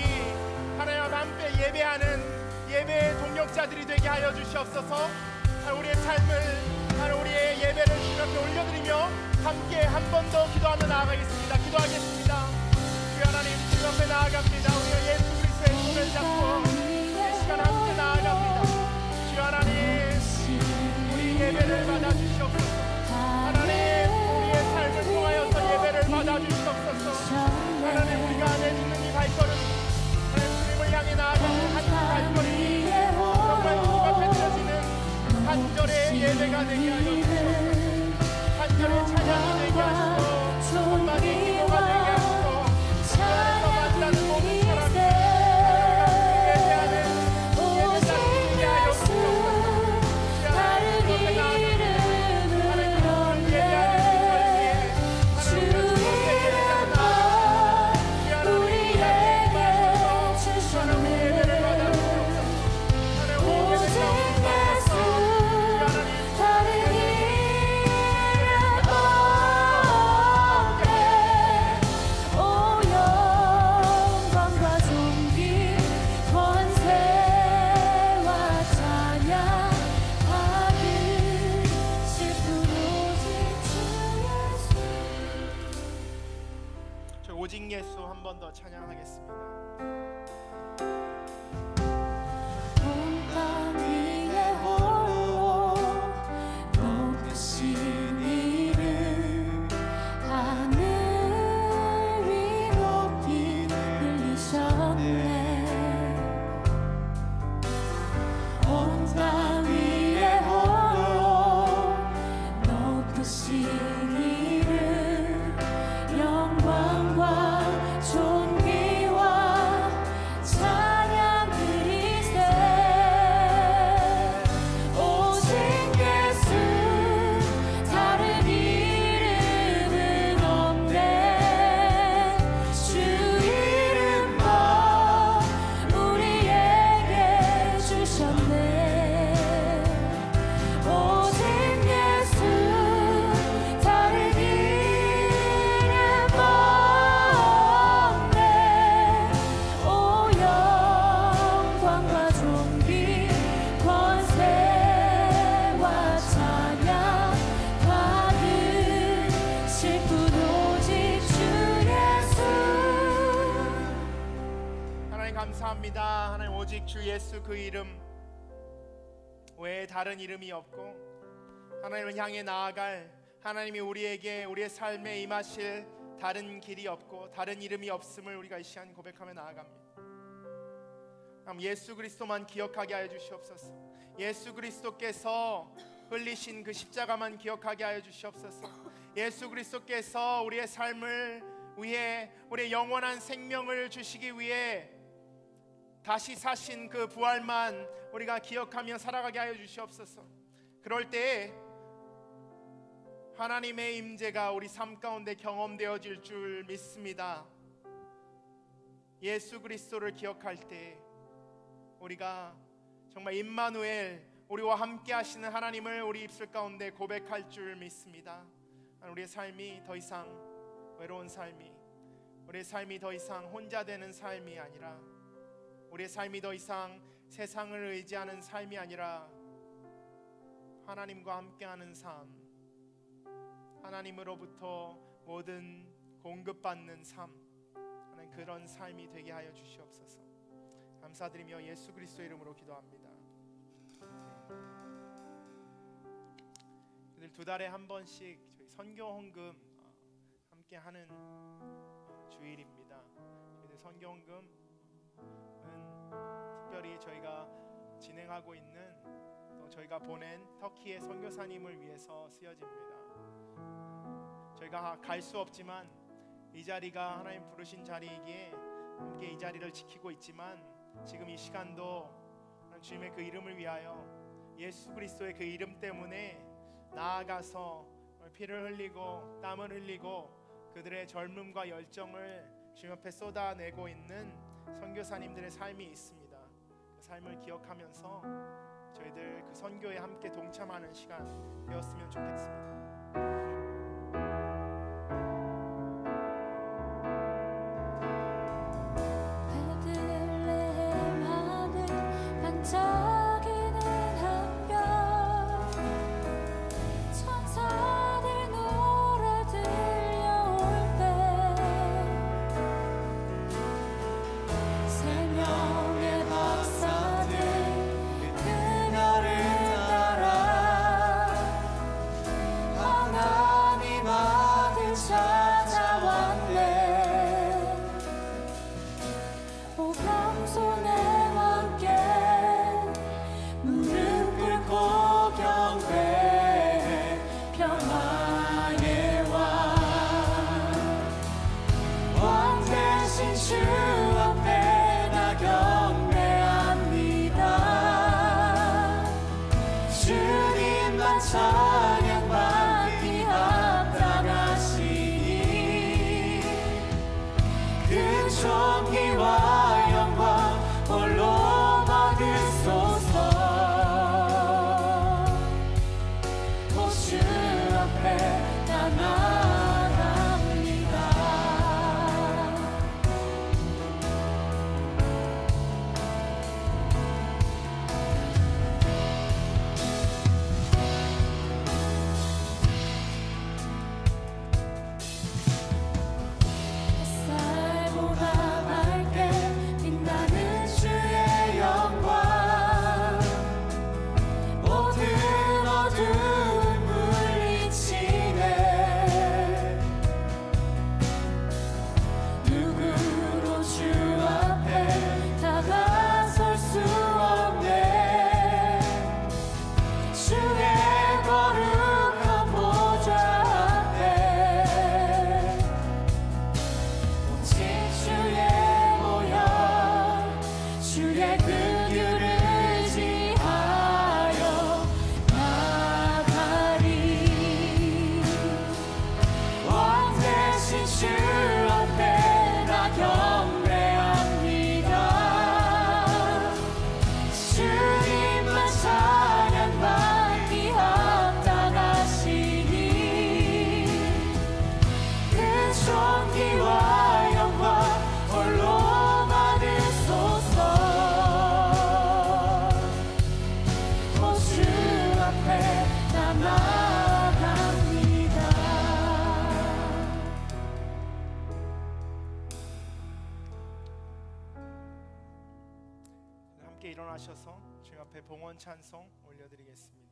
하나님 함께 예배하는 예배의 동역자들이 되게 하여 주시옵소서. 우리의 삶을, 우리의 예배를 주님 앞에 올려드리며 함께 한 번 더 기도하며 나아가겠습니다. 기도하겠습니다. 주 하나님, 주님 앞에 나아갑니다. 우리가 예수 그리스도의 손을 잡고 이 시간 함께 나아갑니다. 주 하나님, 우리 예배를 받아주시옵소서. 하나님, 우리의 삶을 통하여서 예배를 받아주시옵소서. 하나님, 우리가 내딛는 이 발걸음, 하나님 주님을 향해 나아가는 한 발걸음이 정말 주님 앞에 드려지는 간절의 예배가 되게 하여 주시옵소서. 간절의 찬양이 되게 하시고 한마디 기도가 되게 하시고 주변에서 만나는 모든 사람이 우리가 주님의 찬양하겠습니다. 감사합니다. 하나님, 오직 주 예수 그 이름 외에 다른 이름이 없고 하나님을 향해 나아갈, 하나님이 우리에게 우리의 삶에 임하실 다른 길이 없고 다른 이름이 없음을 우리가 이 시간 고백하며 나아갑니다. 예수 그리스도만 기억하게 하여 주시옵소서. 예수 그리스도께서 흘리신 그 십자가만 기억하게 하여 주시옵소서. 예수 그리스도께서 우리의 삶을 위해, 우리의 영원한 생명을 주시기 위해 다시 사신 그 부활만 우리가 기억하며 살아가게 하여 주시옵소서. 그럴 때에 하나님의 임재가 우리 삶 가운데 경험되어질 줄 믿습니다. 예수 그리스도를 기억할 때 우리가 정말 임마누엘, 우리와 함께 하시는 하나님을 우리 입술 가운데 고백할 줄 믿습니다. 우리의 삶이 더 이상 외로운 삶이, 우리의 삶이 더 이상 혼자 되는 삶이 아니라, 우리의 삶이 더 이상 세상을 의지하는 삶이 아니라 하나님과 함께하는 삶, 하나님으로부터 모든 공급받는 삶, 그런 삶이 되게 하여 주시옵소서. 감사드리며 예수 그리스도 이름으로 기도합니다. 두 달에 한 번씩 저희 선교 헌금 함께 하는 주일입니다. 선교 헌금은 특별히 저희가 진행하고 있는, 또 저희가 보낸 터키의 선교사님을 위해서 쓰여집니다. 저희가 갈 수 없지만 이 자리가 하나님 부르신 자리이기에 함께 이 자리를 지키고 있지만, 지금 이 시간도 주님의 그 이름을 위하여, 예수 그리스도의 그 이름 때문에 나아가서 피를 흘리고 땀을 흘리고 그들의 젊음과 열정을 주님 앞에 쏟아내고 있는 선교사님들의 삶이 있습니다. 그 삶을 기억하면서 저희들 그 선교에 함께 동참하는 시간 되었으면 좋겠습니다. 존귀와 영광 함께 일어나셔서 주님 앞에 봉헌 찬송 올려드리겠습니다.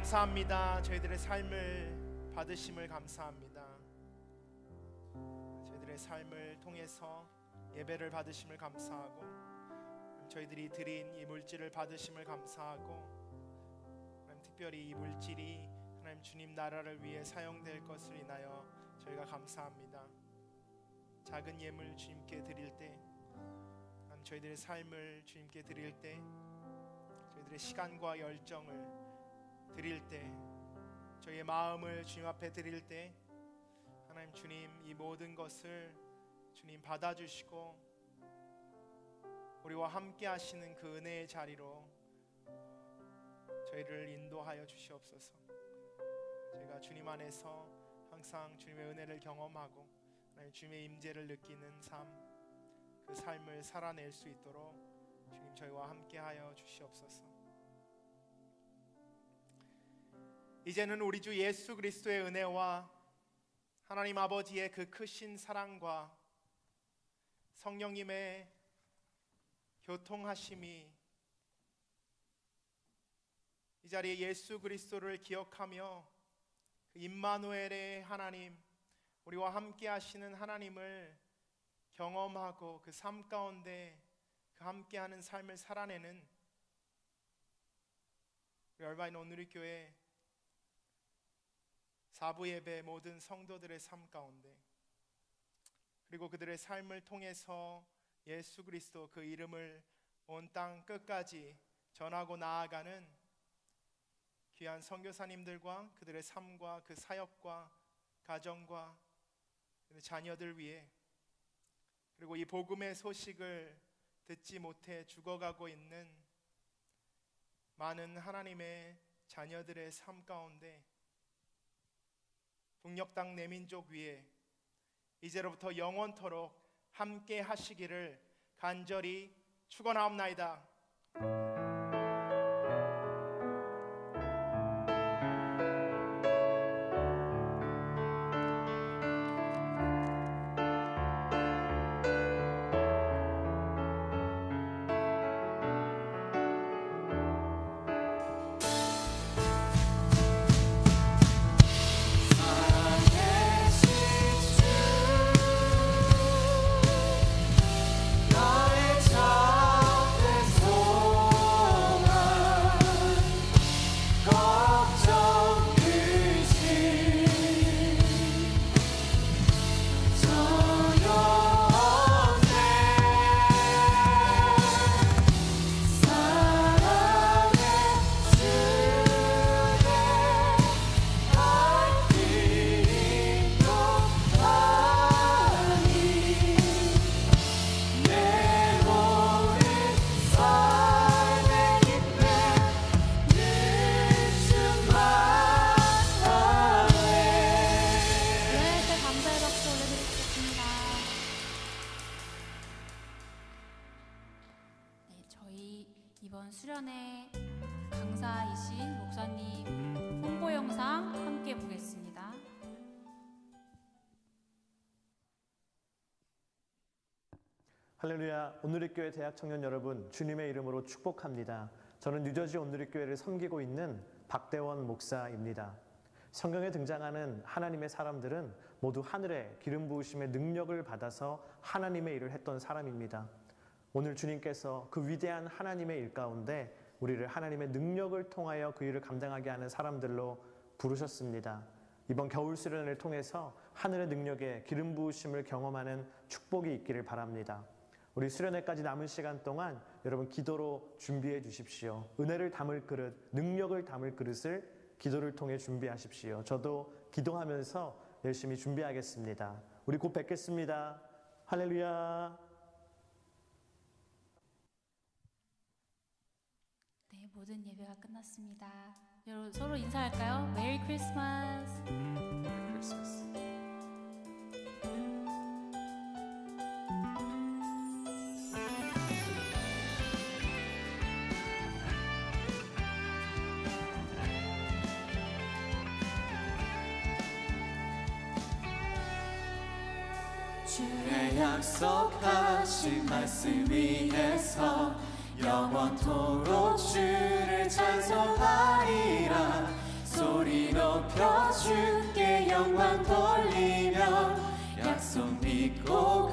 감사합니다. 저희들의 삶을 받으심을 감사합니다. 저희들의 삶을 통해서 예배를 받으심을 감사하고, 저희들이 드린 이 물질을 받으심을 감사하고, 하나님 특별히 이 물질이 하나님 주님 나라를 위해 사용될 것을 인하여 저희가 감사합니다. 작은 예물 주님께 드릴 때, 하나님 저희들의 삶을 주님께 드릴 때, 저희들의 시간과 열정을 드릴 때, 저희의 마음을 주님 앞에 드릴 때, 하나님 주님 이 모든 것을 주님 받아주시고 우리와 함께 하시는 그 은혜의 자리로 저희를 인도하여 주시옵소서. 저희가 주님 안에서 항상 주님의 은혜를 경험하고 하나님 주님의 임재를 느끼는 삶, 그 삶을 살아낼 수 있도록 주님 저희와 함께 하여 주시옵소서. 이제는 우리 주 예수 그리스도의 은혜와 하나님 아버지의 그 크신 사랑과 성령님의 교통하심이 이 자리에 예수 그리스도를 기억하며 그 임마누엘의 하나님, 우리와 함께 하시는 하나님을 경험하고 그 삶 가운데 그 함께하는 삶을 살아내는 우리 얼바인 온누리교회 사부 예배 모든 성도들의 삶 가운데, 그리고 그들의 삶을 통해서 예수 그리스도 그 이름을 온 땅 끝까지 전하고 나아가는 귀한 선교사님들과 그들의 삶과 그 사역과 가정과 자녀들 위해, 그리고 이 복음의 소식을 듣지 못해 죽어가고 있는 많은 하나님의 자녀들의 삶 가운데 북녘 땅 내민족 위에 이제로부터 영원토록 함께 하시기를 간절히 축원하옵나이다. 나의 작은 손 이번 수련회 강사이신 목사님 홍보 영상 함께 보겠습니다. 할렐루야. 온누리교회 대학 청년 여러분, 주님의 이름으로 축복합니다. 저는 뉴저지 온누리교회를 섬기고 있는 박대원 목사입니다. 성경에 등장하는 하나님의 사람들은 모두 하늘의 기름 부으심의 능력을 받아서 하나님의 일을 했던 사람입니다. 오늘 주님께서 그 위대한 하나님의 일 가운데 우리를 하나님의 능력을 통하여 그 일을 감당하게 하는 사람들로 부르셨습니다. 이번 겨울 수련을 통해서 하늘의 능력에 기름 부으심을 경험하는 축복이 있기를 바랍니다. 우리 수련회까지 남은 시간 동안 여러분 기도로 준비해 주십시오. 은혜를 담을 그릇, 능력을 담을 그릇을 기도를 통해 준비하십시오. 저도 기도하면서 열심히 준비하겠습니다. 우리 곧 뵙겠습니다. 할렐루야. 네, 모든 예배가 끝났습니다. 여러분 서로 인사할까요? 메리 크리스마스. 메리 크리스마스. 주의 약속하신 말씀 위에서 영원토록 주를 찬송하리라. 소리 높여 주께 영광 돌리며 약속 믿고